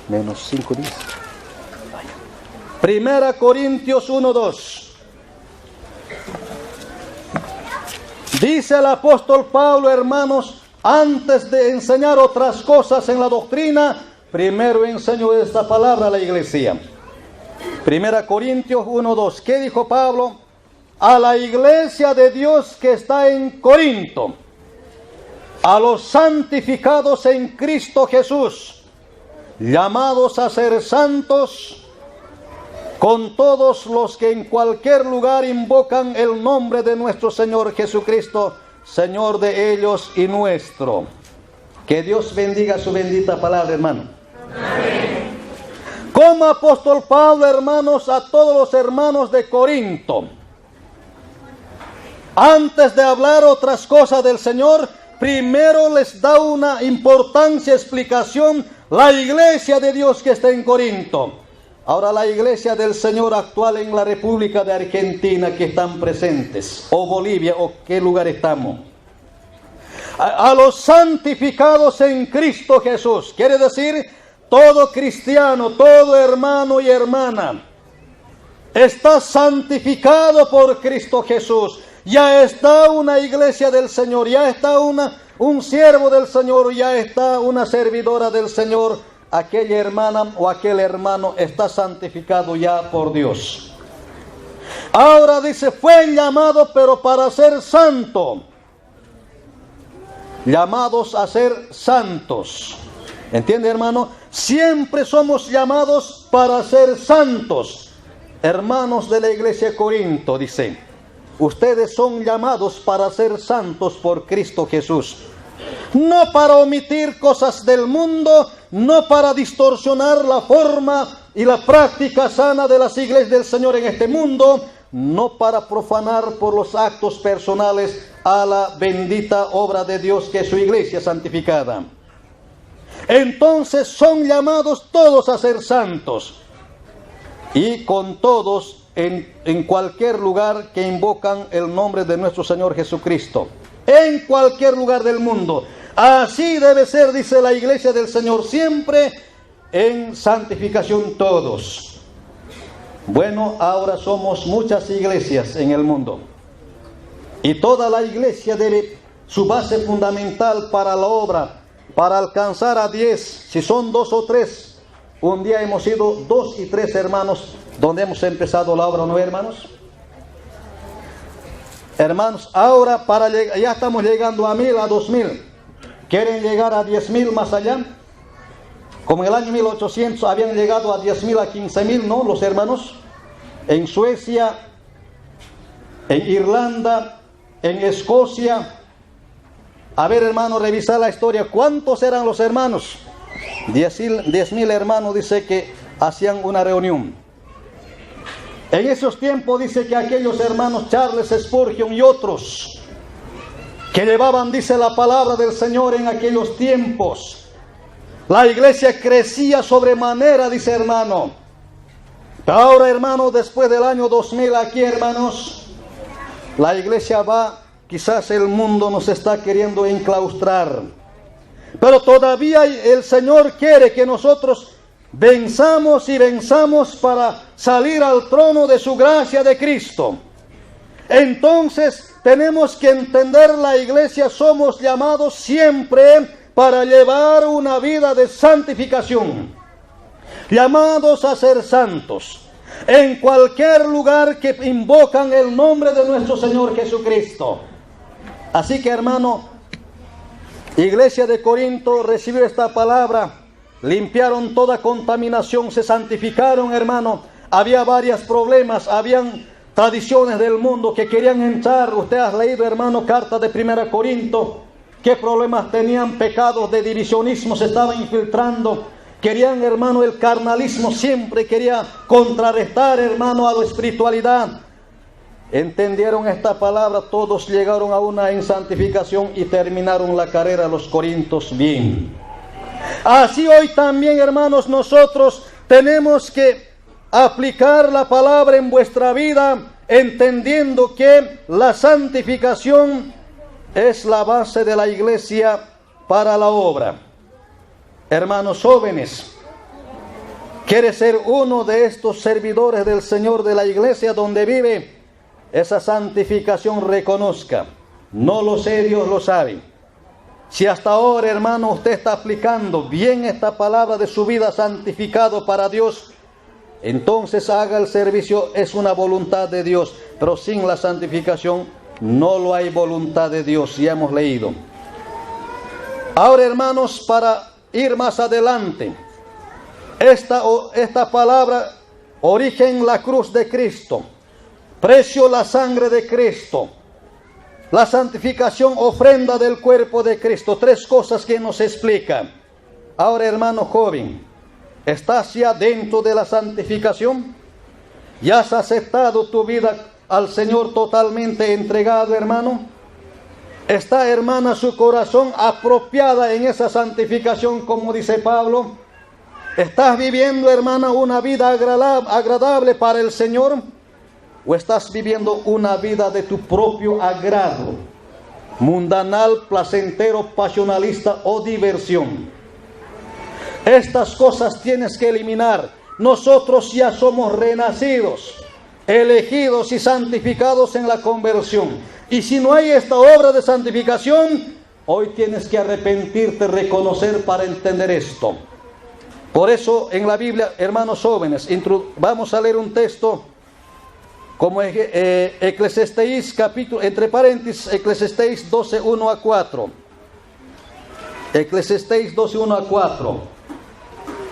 Menos 5 días. 1 Corintios 1:2. Dice el apóstol Pablo, hermanos, antes de enseñar otras cosas en la doctrina, primero enseño esta palabra a la iglesia. 1 Corintios 1:2. ¿Qué dijo Pablo? A la iglesia de Dios que está en Corinto, a los santificados en Cristo Jesús, llamados a ser santos, con todos los que en cualquier lugar invocan el nombre de nuestro Señor Jesucristo, Señor de ellos y nuestro. Que Dios bendiga su bendita palabra, hermano. Amén. Como apóstol Pablo, hermanos, a todos los hermanos de Corinto, antes de hablar otras cosas del Señor, primero les da una importancia, explicación, la iglesia de Dios que está en Corinto. Ahora la iglesia del Señor actual en la República de Argentina que están presentes, o Bolivia, o qué lugar estamos. A los santificados en Cristo Jesús, quiere decir todo cristiano, todo hermano y hermana, está santificado por Cristo Jesús. Ya está una iglesia del Señor, ya está un siervo del Señor, ya está una servidora del Señor. Aquella hermana o aquel hermano está santificado ya por Dios. Ahora dice, fue llamado pero para ser santo. Llamados a ser santos. ¿Entiende, hermano? Siempre somos llamados para ser santos. Hermanos de la iglesia de Corinto, dice, ustedes son llamados para ser santos por Cristo Jesús. No para omitir cosas del mundo, no para distorsionar la forma y la práctica sana de las iglesias del Señor en este mundo, no para profanar por los actos personales a la bendita obra de Dios que es su iglesia santificada. Entonces son llamados todos a ser santos, y con todos en cualquier lugar que invocan el nombre de nuestro Señor Jesucristo, en cualquier lugar del mundo. Así debe ser, dice la iglesia del Señor, siempre en santificación todos. Bueno, ahora somos muchas iglesias en el mundo, y toda la iglesia debe, su base fundamental para la obra, para alcanzar a 10, si son 2 o 3. Un día hemos sido 2 y 3 hermanos donde hemos empezado la obra, ¿no, hermanos? Hermanos, ahora ya estamos llegando a 1000, a 2000. ¿Quieren llegar a 10.000 más allá? Como en el año 1800 habían llegado a 10.000, a 15.000, ¿no? Los hermanos. En Suecia, en Irlanda, en Escocia. A ver, hermano, revisar la historia. ¿Cuántos eran los hermanos? 10.000 hermanos, dice que hacían una reunión. En esos tiempos dice que aquellos hermanos Charles Spurgeon y otros que llevaban, dice la palabra del Señor en aquellos tiempos, la iglesia crecía sobremanera, dice hermano. Ahora, hermano, después del año 2000 aquí, hermanos, la iglesia va, quizás el mundo nos está queriendo enclaustrar, pero todavía el Señor quiere que nosotros venzamos y venzamos para salir al trono de su gracia de Cristo. Entonces tenemos que entender, la iglesia somos llamados siempre para llevar una vida de santificación, llamados a ser santos en cualquier lugar que invocan el nombre de nuestro Señor Jesucristo. Así que, hermano, iglesia de Corinto recibió esta palabra, limpiaron toda contaminación, se santificaron, hermano. Había varios problemas, habían tradiciones del mundo que querían entrar. Usted ha leído, hermano, carta de 1 Corinto, qué problemas tenían, pecados de divisionismo se estaban infiltrando. Querían, hermano, el carnalismo siempre quería contrarrestar, hermano, a la espiritualidad. Entendieron esta palabra, todos llegaron a una en santificación y terminaron la carrera los corintios bien. Así hoy también, hermanos, nosotros tenemos que aplicar la palabra en vuestra vida, entendiendo que la santificación es la base de la iglesia para la obra. Hermanos jóvenes, ¿quiere ser uno de estos servidores del Señor de la iglesia donde vive? esa santificación reconozca. No lo sé, Dios lo sabe. Si hasta ahora, hermano, usted está aplicando bien esta palabra de su vida santificado para Dios, entonces haga el servicio, es una voluntad de Dios. Pero sin la santificación no lo hay voluntad de Dios, ya hemos leído. Ahora, hermanos, para ir más adelante, esta palabra, origen la cruz de Cristo, precio la sangre de Cristo, la santificación, ofrenda del cuerpo de Cristo. Tres cosas que nos explican. Ahora, hermano joven, ¿estás ya dentro de la santificación? ¿Ya has aceptado tu vida al Señor totalmente entregado, hermano? ¿Está, hermana, su corazón apropiada en esa santificación, como dice Pablo? ¿Estás viviendo, hermana, una vida agradable para el Señor? ¿O estás viviendo una vida de tu propio agrado, mundanal, placentero, pasionalista o diversión? Estas cosas tienes que eliminar. Nosotros ya somos renacidos, elegidos y santificados en la conversión. Y si no hay esta obra de santificación, hoy tienes que arrepentirte, reconocer para entender esto. Por eso en la Biblia, hermanos jóvenes, vamos a leer un texto como Eclesiastés capítulo, entre paréntesis, Eclesiastés 12, 1 a 4. Eclesiastés 12, 1 a 4.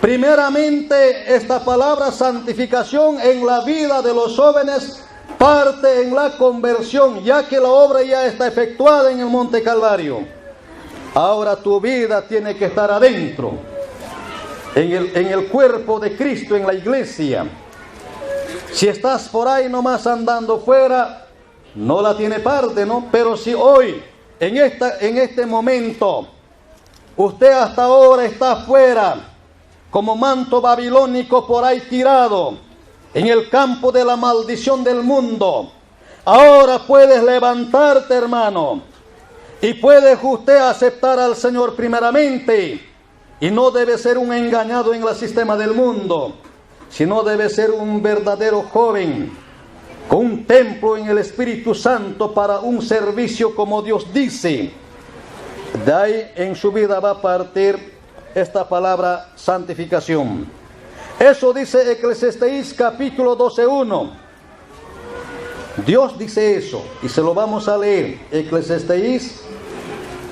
Primeramente, esta palabra santificación en la vida de los jóvenes parte en la conversión, ya que la obra ya está efectuada en el Monte Calvario. Ahora tu vida tiene que estar adentro, en el cuerpo de Cristo, en la iglesia. Si estás por ahí nomás andando fuera, no la tiene parte, ¿no? Pero si hoy, en este momento, usted hasta ahora está fuera, como manto babilónico por ahí tirado, en el campo de la maldición del mundo, ahora puedes levantarte, hermano, y puedes usted aceptar al Señor primeramente, y no debe ser un engañado en el sistema del mundo, sino debe ser un verdadero joven, con un templo en el Espíritu Santo para un servicio como Dios dice. De ahí en su vida va a partir esta palabra santificación. Eso dice Eclesiastés capítulo 12:1. Dios dice eso, y se lo vamos a leer. Eclesiastés,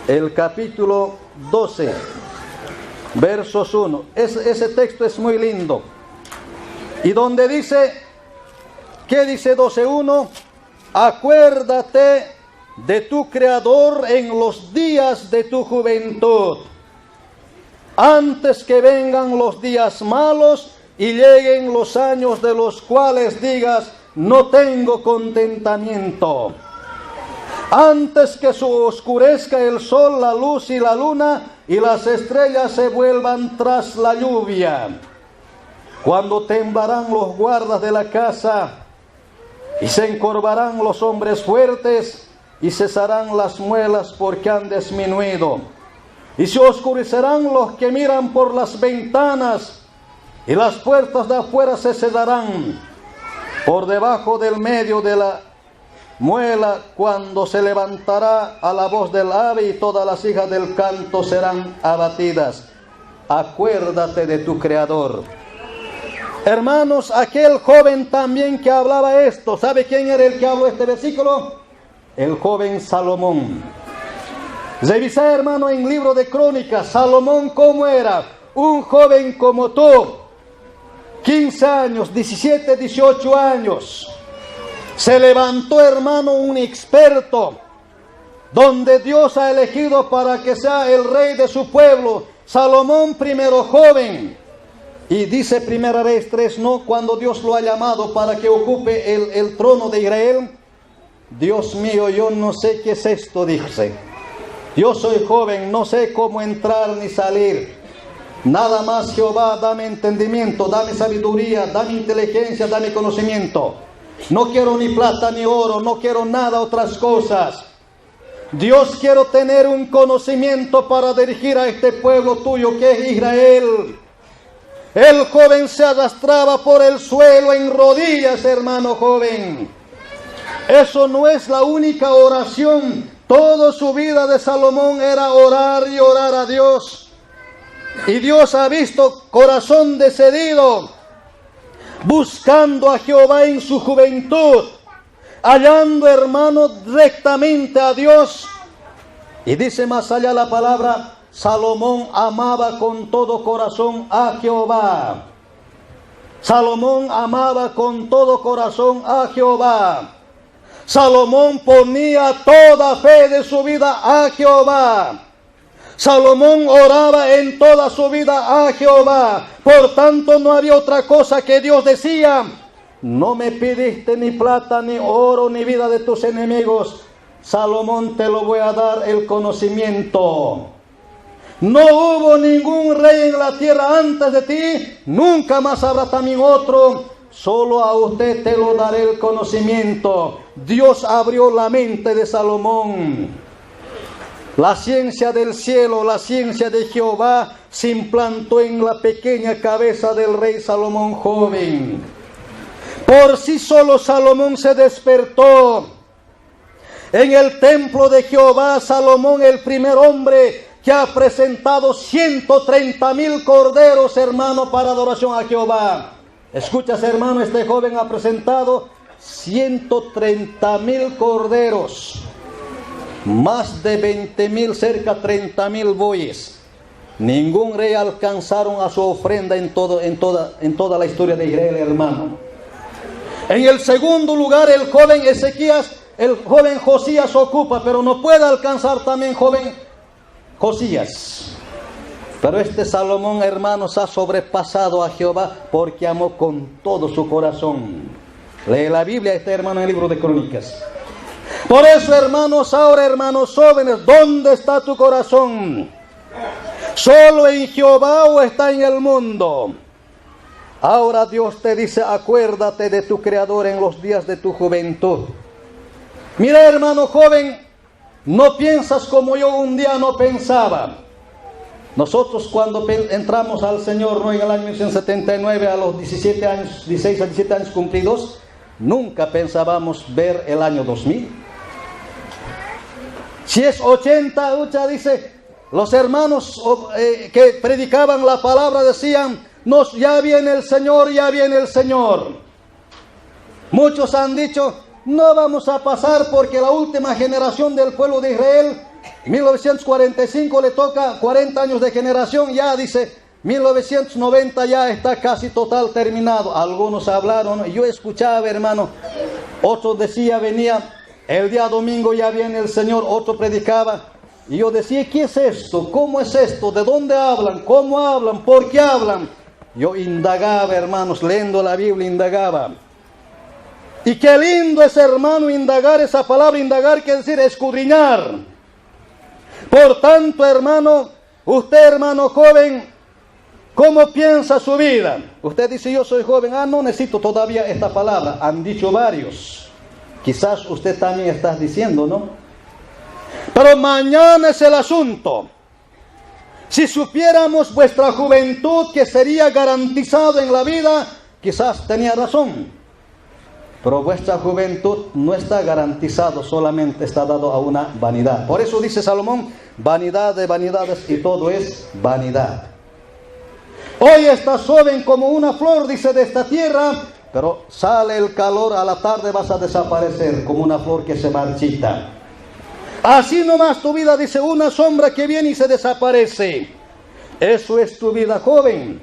el capítulo 12, versos 1. Ese texto es muy lindo. Y donde dice, ¿qué dice 12:1? Acuérdate de tu Creador en los días de tu juventud, antes que vengan los días malos y lleguen los años de los cuales digas, no tengo contentamiento. Antes que se oscurezca el sol, la luz y la luna, y las estrellas se vuelvan tras la lluvia. Cuando temblarán los guardas de la casa, y se encorvarán los hombres fuertes, y cesarán las muelas porque han disminuido. Y se oscurecerán los que miran por las ventanas, y las puertas de afuera se cerrarán. Por debajo del medio de la muela, cuando se levantará a la voz del ave, y todas las hijas del canto serán abatidas. Acuérdate de tu Creador. Hermanos, aquel joven también que hablaba esto, ¿sabe quién era el que habló este versículo? El joven Salomón. Revisa, hermano, en libro de Crónicas, Salomón cómo era, un joven como tú, 15 años, 17, 18 años. Se levantó, hermano, un experto, donde Dios ha elegido para que sea el rey de su pueblo. Salomón primero joven. Y dice Primera Reyes 3, ¿no? Cuando Dios lo ha llamado para que ocupe el trono de Israel. Dios mío, yo no sé qué es esto, dice. Yo soy joven, no sé cómo entrar ni salir. Nada más, Jehová, dame entendimiento, dame sabiduría, dame inteligencia, dame conocimiento. No quiero ni plata ni oro, no quiero nada otras cosas. Dios, quiero tener un conocimiento para dirigir a este pueblo tuyo que es Israel. El joven se arrastraba por el suelo en rodillas, hermano joven. Eso no es la única oración. Toda su vida de Salomón era orar y orar a Dios. Y Dios ha visto corazón decidido, buscando a Jehová en su juventud, hallando, hermano, rectamente a Dios. Y dice más allá la palabra, Salomón amaba con todo corazón a Jehová. Salomón amaba con todo corazón a Jehová. Salomón ponía toda fe de su vida a Jehová. Salomón oraba en toda su vida a Jehová. Por tanto, no había otra cosa que Dios decía: no me pidiste ni plata, ni oro, ni vida de tus enemigos. Salomón, te lo voy a dar el conocimiento. No hubo ningún rey en la tierra antes de ti, nunca más habrá también otro. Solo a usted te lo daré el conocimiento. Dios abrió la mente de Salomón. La ciencia del cielo, la ciencia de Jehová se implantó en la pequeña cabeza del rey Salomón joven. Por sí solo Salomón se despertó. En el templo de Jehová, Salomón, el primer hombre que ha presentado 130,000 corderos, hermano, para adoración a Jehová. Escuchas, hermano, este joven ha presentado 130,000 corderos, más de 20,000, cerca de 30,000 bueyes. Ningún rey alcanzaron a su ofrenda en toda la historia de Israel, hermano. En el segundo lugar, el joven Ezequías, el joven Josías ocupa, pero no puede alcanzar también joven Josías. Pero este Salomón, hermanos, ha sobrepasado a Jehová porque amó con todo su corazón. Lee la Biblia, este hermano, en el libro de Crónicas. Por eso, hermanos, ahora, hermanos jóvenes, ¿dónde está tu corazón? ¿Solo en Jehová o está en el mundo? Ahora Dios te dice: acuérdate de tu Creador en los días de tu juventud. Mira, hermano joven, no piensas como yo un día no pensaba. Nosotros cuando entramos al Señor, ¿no?, en el año 1979, a los 16 a 17 años cumplidos, nunca pensábamos ver el año 2000. Si es 80, dice, los hermanos que predicaban la palabra decían: ya viene el Señor, ya viene el Señor. Muchos han dicho: no vamos a pasar porque la última generación del pueblo de Israel, 1945, le toca 40 años de generación, ya dice, 1990 ya está casi total terminado. Algunos hablaron, yo escuchaba, hermano, otros decía, venía el día domingo, ya viene el Señor, otro predicaba, y yo decía: ¿qué es esto? ¿Cómo es esto? ¿De dónde hablan? ¿Cómo hablan? ¿Por qué hablan? Yo indagaba, hermanos, leyendo la Biblia, indagaba. Y qué lindo es, hermano, indagar. Esa palabra indagar quiere decir escudriñar. Por tanto, hermano, usted, hermano joven, ¿cómo piensa su vida? Usted dice: yo soy joven, no necesito todavía esta palabra. Han dicho varios. Quizás usted también está diciendo, ¿no? Pero mañana es el asunto. Si supiéramos vuestra juventud, que sería garantizado en la vida, quizás tenía razón. Pero vuestra juventud no está garantizado, solamente está dado a una vanidad. Por eso dice Salomón: vanidad de vanidades y todo es vanidad. Hoy estás joven como una flor, dice, de esta tierra, pero sale el calor, a la tarde vas a desaparecer como una flor que se marchita. Así nomás tu vida, dice, una sombra que viene y se desaparece. Eso es tu vida, joven.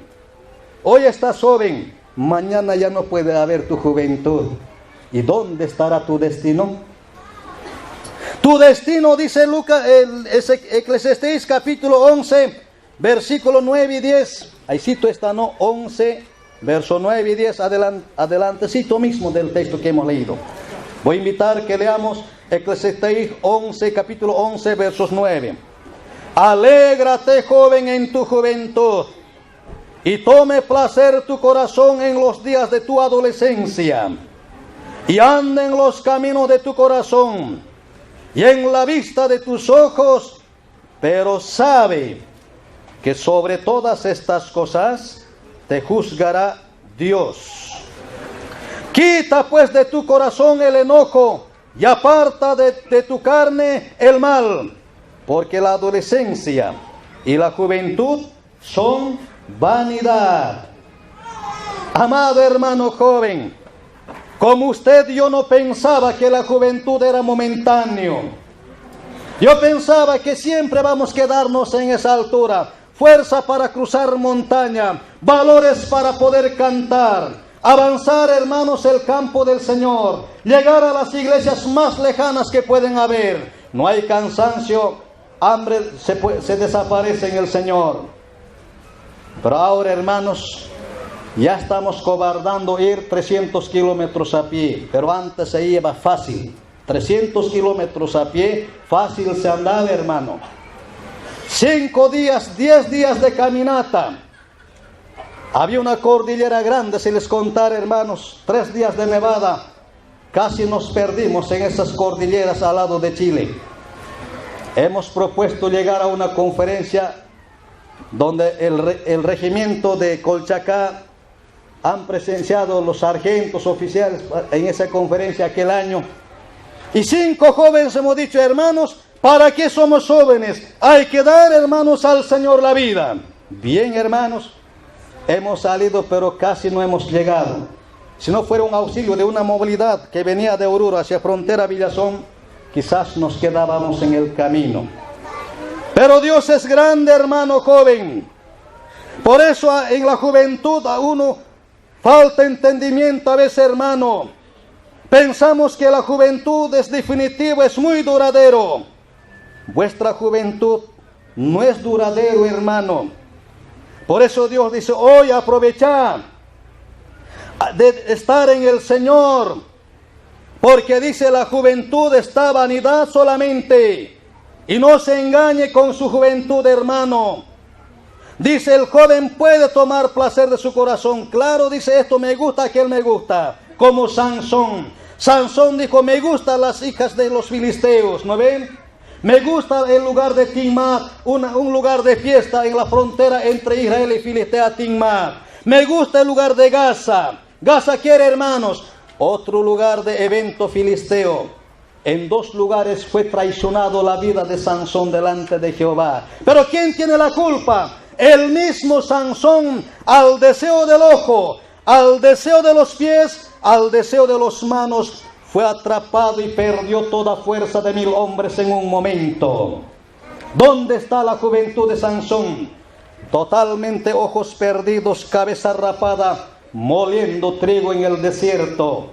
Hoy estás joven, mañana ya no puede haber tu juventud. ¿Y dónde estará tu destino? Tu destino, dice Eclesiastés capítulo 11, versículo 9 y 10. Ahí cito esta, ¿no? 11, verso 9 y 10, adelante, cito mismo del texto que hemos leído. Voy a invitar que leamos Eclesiastés 11, capítulo 11, versos 9. Alégrate, joven, en tu juventud, y tome placer tu corazón en los días de tu adolescencia, y anda en los caminos de tu corazón, y en la vista de tus ojos, pero sabe que sobre todas estas cosas te juzgará Dios. Quita pues de tu corazón el enojo, y aparta de tu carne el mal, porque la adolescencia y la juventud son vanidad. Amado hermano joven, como usted, yo no pensaba que la juventud era momentáneo. Yo pensaba que siempre vamos a quedarnos en esa altura. Fuerza para cruzar montaña, valores para poder cantar, avanzar, hermanos, el campo del Señor, llegar a las iglesias más lejanas que pueden haber. No hay cansancio, hambre se desaparece en el Señor. Pero ahora, hermanos, ya estamos cobardando ir 300 kilómetros a pie, pero antes se iba fácil. 300 kilómetros a pie, fácil se andaba, hermano. 5 días, 10 días de caminata. Había una cordillera grande, si les contara, hermanos, 3 días de nevada. Casi nos perdimos en esas cordilleras al lado de Chile. Hemos propuesto llegar a una conferencia donde el regimiento de Colchacá han presenciado los sargentos oficiales en esa conferencia aquel año. Y 5 jóvenes hemos dicho, hermanos, ¿para qué somos jóvenes? Hay que dar, hermanos, al Señor la vida. Bien, hermanos, hemos salido, pero casi no hemos llegado. Si no fuera un auxilio de una movilidad que venía de Oruro hacia frontera Villazón, quizás nos quedábamos en el camino. Pero Dios es grande, hermano joven. Por eso en la juventud a uno falta entendimiento a veces, hermano. Pensamos que la juventud es definitiva, es muy duradero. Vuestra juventud no es duradero, hermano. Por eso Dios dice, hoy aprovechad de estar en el Señor, porque dice, la juventud está vanidad solamente, y no se engañe con su juventud, hermano. Dice, el joven puede tomar placer de su corazón. Claro, dice, esto me gusta, aquel me gusta. Como Sansón. Sansón dijo, me gustan las hijas de los filisteos, ¿no ven? Me gusta el lugar de Timnat, un lugar de fiesta en la frontera entre Israel y Filistea, Timnat. Me gusta el lugar de Gaza. Gaza quiere, hermanos, otro lugar de evento filisteo. En 2 lugares fue traicionado la vida de Sansón delante de Jehová. Pero ¿quién tiene la culpa? El mismo Sansón, al deseo del ojo, al deseo de los pies, al deseo de las manos, fue atrapado y perdió toda fuerza de 1000 hombres en un momento. ¿Dónde está la juventud de Sansón? Totalmente ojos perdidos, cabeza rapada, moliendo trigo en el desierto.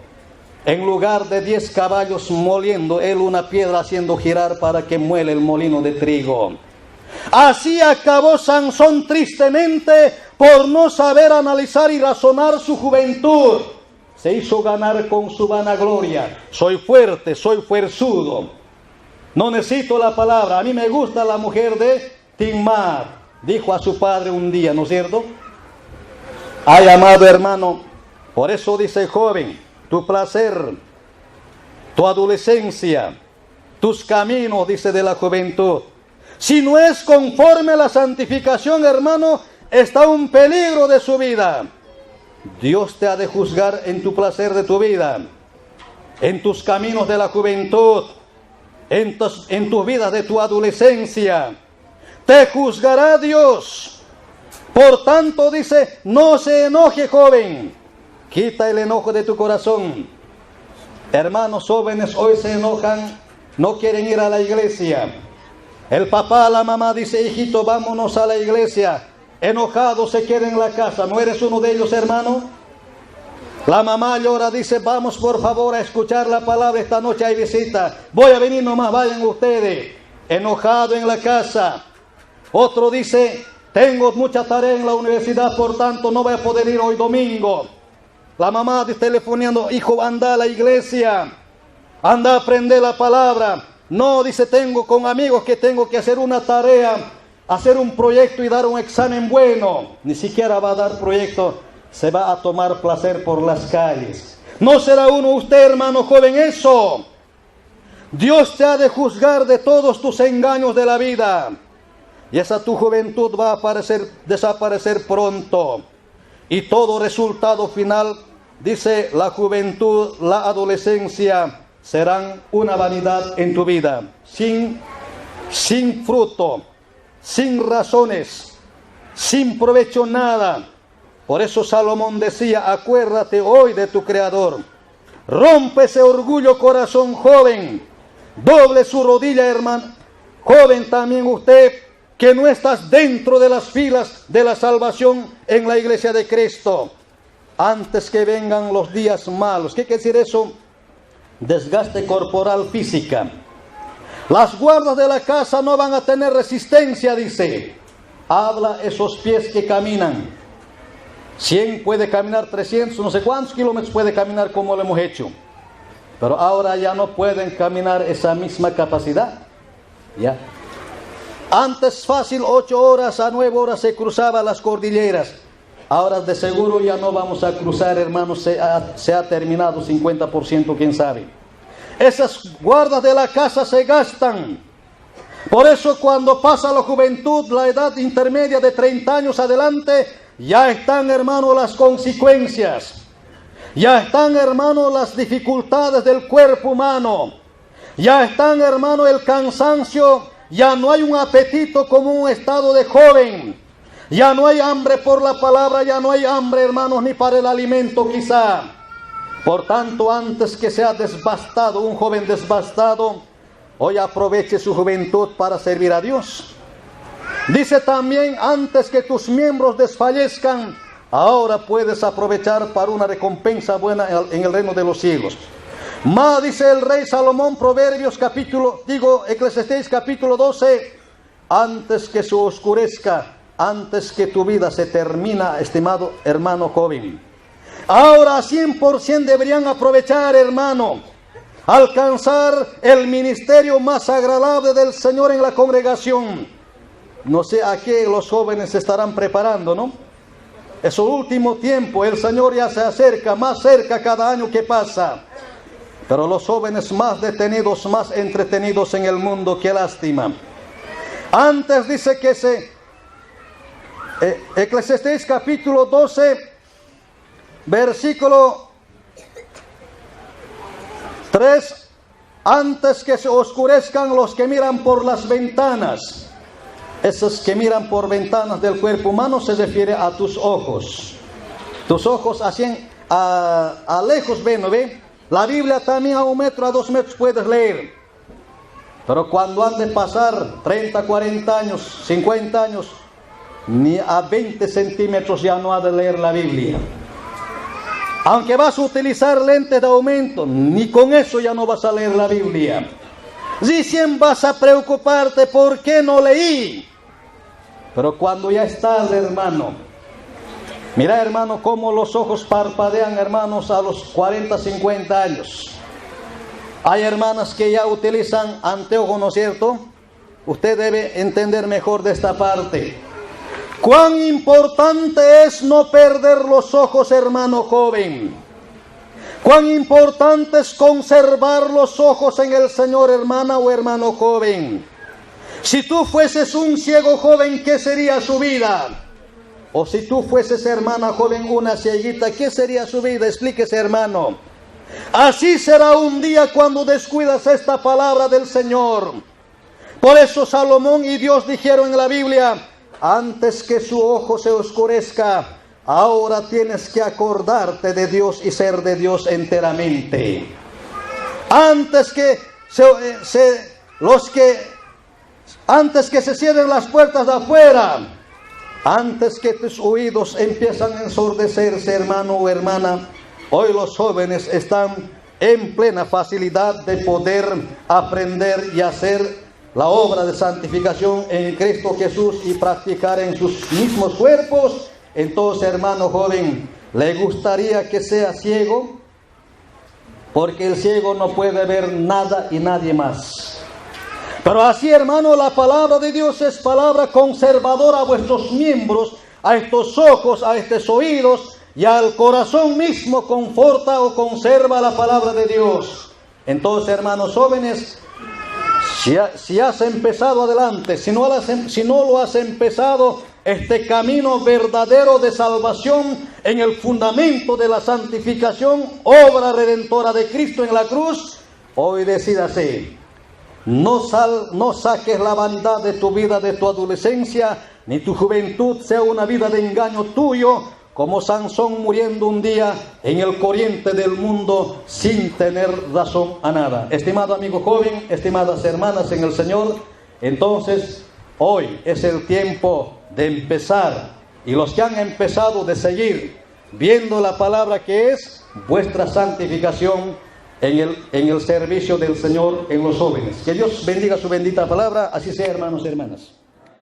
En lugar de 10 caballos moliendo, él una piedra haciendo girar para que muele el molino de trigo. Así acabó Sansón tristemente por no saber analizar y razonar su juventud. Se hizo ganar con su vanagloria. Soy fuerte, soy fuerzudo. No necesito la palabra. A mí me gusta la mujer de Timnat, dijo a su padre un día, ¿no es cierto? Ay, amado hermano, por eso dice joven, tu placer, tu adolescencia, tus caminos, dice, de la juventud. Si no es conforme a la santificación, hermano, está un peligro de su vida. Dios te ha de juzgar en tu placer de tu vida, en tus caminos de la juventud, en tu vida de tu adolescencia. Te juzgará Dios. Por tanto, dice, no se enoje, joven. Quita el enojo de tu corazón. Hermanos jóvenes hoy se enojan, no quieren ir a la iglesia. El papá, la mamá dice, hijito, vámonos a la iglesia. Enojado se queda en la casa. ¿No eres uno de ellos, hermano? La mamá llora, dice, vamos por favor a escuchar la palabra, esta noche hay visita. Voy a venir nomás, vayan ustedes. Enojado en la casa. Otro dice, tengo mucha tarea en la universidad, por tanto no voy a poder ir hoy domingo. La mamá telefoneando, hijo, anda a la iglesia. Anda a aprender la palabra. No, dice, tengo con amigos que tengo que hacer una tarea, hacer un proyecto y dar un examen bueno. Ni siquiera va a dar proyecto, se va a tomar placer por las calles. ¿No será uno usted, hermano joven, eso? Dios te ha de juzgar de todos tus engaños de la vida. Y esa tu juventud va a desaparecer pronto. Y todo resultado final, dice, la juventud, la adolescencia, serán una vanidad en tu vida, sin fruto, sin razones, sin provecho nada. Por eso Salomón decía, acuérdate hoy de tu Creador. Rompe ese orgullo, corazón joven. Doble su rodilla, hermano. Joven también usted, que no estás dentro de las filas de la salvación en la iglesia de Cristo. Antes que vengan los días malos. ¿Qué quiere decir eso? Desgaste corporal física. Las guardas de la casa no van a tener resistencia, dice. Habla esos pies que caminan. 100 puede caminar, 300, no sé cuántos kilómetros puede caminar como lo hemos hecho. Pero ahora ya no pueden caminar esa misma capacidad. ¿Ya? Antes fácil 8 horas a 9 horas se cruzaba las cordilleras. Ahora de seguro ya no vamos a cruzar, hermanos, se ha terminado 50%, quién sabe. Esas guardas de la casa se gastan. Por eso cuando pasa la juventud, la edad intermedia de 30 años adelante, ya están, hermanos, las consecuencias. Ya están, hermanos, las dificultades del cuerpo humano. Ya están, hermanos, el cansancio. Ya no hay un apetito como un estado de joven. Ya no hay hambre por la palabra, ya no hay hambre, hermanos, ni para el alimento quizá. Por tanto, antes que sea desbastado, un joven desbastado, hoy aproveche su juventud para servir a Dios. Dice también, antes que tus miembros desfallezcan, ahora puedes aprovechar para una recompensa buena en el reino de los cielos. Más dice el rey Salomón, Eclesiastés capítulo 12, antes que se oscurezca, antes que tu vida se termina, estimado hermano joven. Ahora 100% deberían aprovechar, hermano, alcanzar el ministerio más agradable del Señor en la congregación. No sé a qué los jóvenes se estarán preparando, ¿no? Es su último tiempo, el Señor ya se acerca, más cerca cada año que pasa. Pero los jóvenes más detenidos, más entretenidos en el mundo, qué lástima. Antes dice que Eclesiastés capítulo 12, versículo 3, antes que se oscurezcan los que miran por las ventanas. Esos que miran por ventanas del cuerpo humano se refiere a tus ojos. Tus ojos así a lejos ven, ¿no ve? La Biblia también a 1 metro, a 2 metros puedes leer. Pero cuando han de pasar 30, 40 años, 50 años, ni a 20 centímetros ya no ha de leer la Biblia. Aunque vas a utilizar lentes de aumento, ni con eso ya no vas a leer la Biblia. Recién vas a preocuparte por qué no leí. Pero cuando ya estás, hermano, mira, hermano, cómo los ojos parpadean, hermanos, a los 40, 50 años. Hay hermanas que ya utilizan anteojos, ¿no es cierto? Usted debe entender mejor de esta parte. Cuán importante es no perder los ojos, hermano joven. Cuán importante es conservar los ojos en el Señor, hermana o hermano joven. Si tú fueses un ciego joven, ¿qué sería su vida? O si tú fueses, hermana joven, una cieguita, ¿qué sería su vida? Explíquese, hermano. Así será un día cuando descuidas esta palabra del Señor. Por eso Salomón y Dios dijeron en la Biblia, antes que su ojo se oscurezca, ahora tienes que acordarte de Dios y ser de Dios enteramente. Antes que se cierren las puertas de afuera, antes que tus oídos empiezan a ensordecerse, hermano o hermana, hoy los jóvenes están en plena facilidad de poder aprender y hacer la obra de santificación en Cristo Jesús y practicar en sus mismos cuerpos. Entonces, hermano joven, ¿le gustaría que sea ciego? Porque el ciego no puede ver nada y nadie más. Pero así, hermano, la palabra de Dios es palabra conservadora a vuestros miembros, a estos ojos, a estos oídos y al corazón mismo conforta o conserva la palabra de Dios. Entonces, hermanos jóvenes, si has empezado adelante, si no lo has empezado, este camino verdadero de salvación en el fundamento de la santificación, obra redentora de Cristo en la cruz, Hoy decídase. No saques la vanidad de tu vida, de tu adolescencia, ni tu juventud sea una vida de engaño tuyo, como Sansón muriendo un día en el corriente del mundo sin tener razón a nada. Estimado amigo joven, estimadas hermanas en el Señor, entonces hoy es el tiempo de empezar, y los que han empezado de seguir viendo la palabra que es vuestra santificación en el servicio del Señor en los jóvenes. Que Dios bendiga su bendita palabra, así sea, hermanos y hermanas.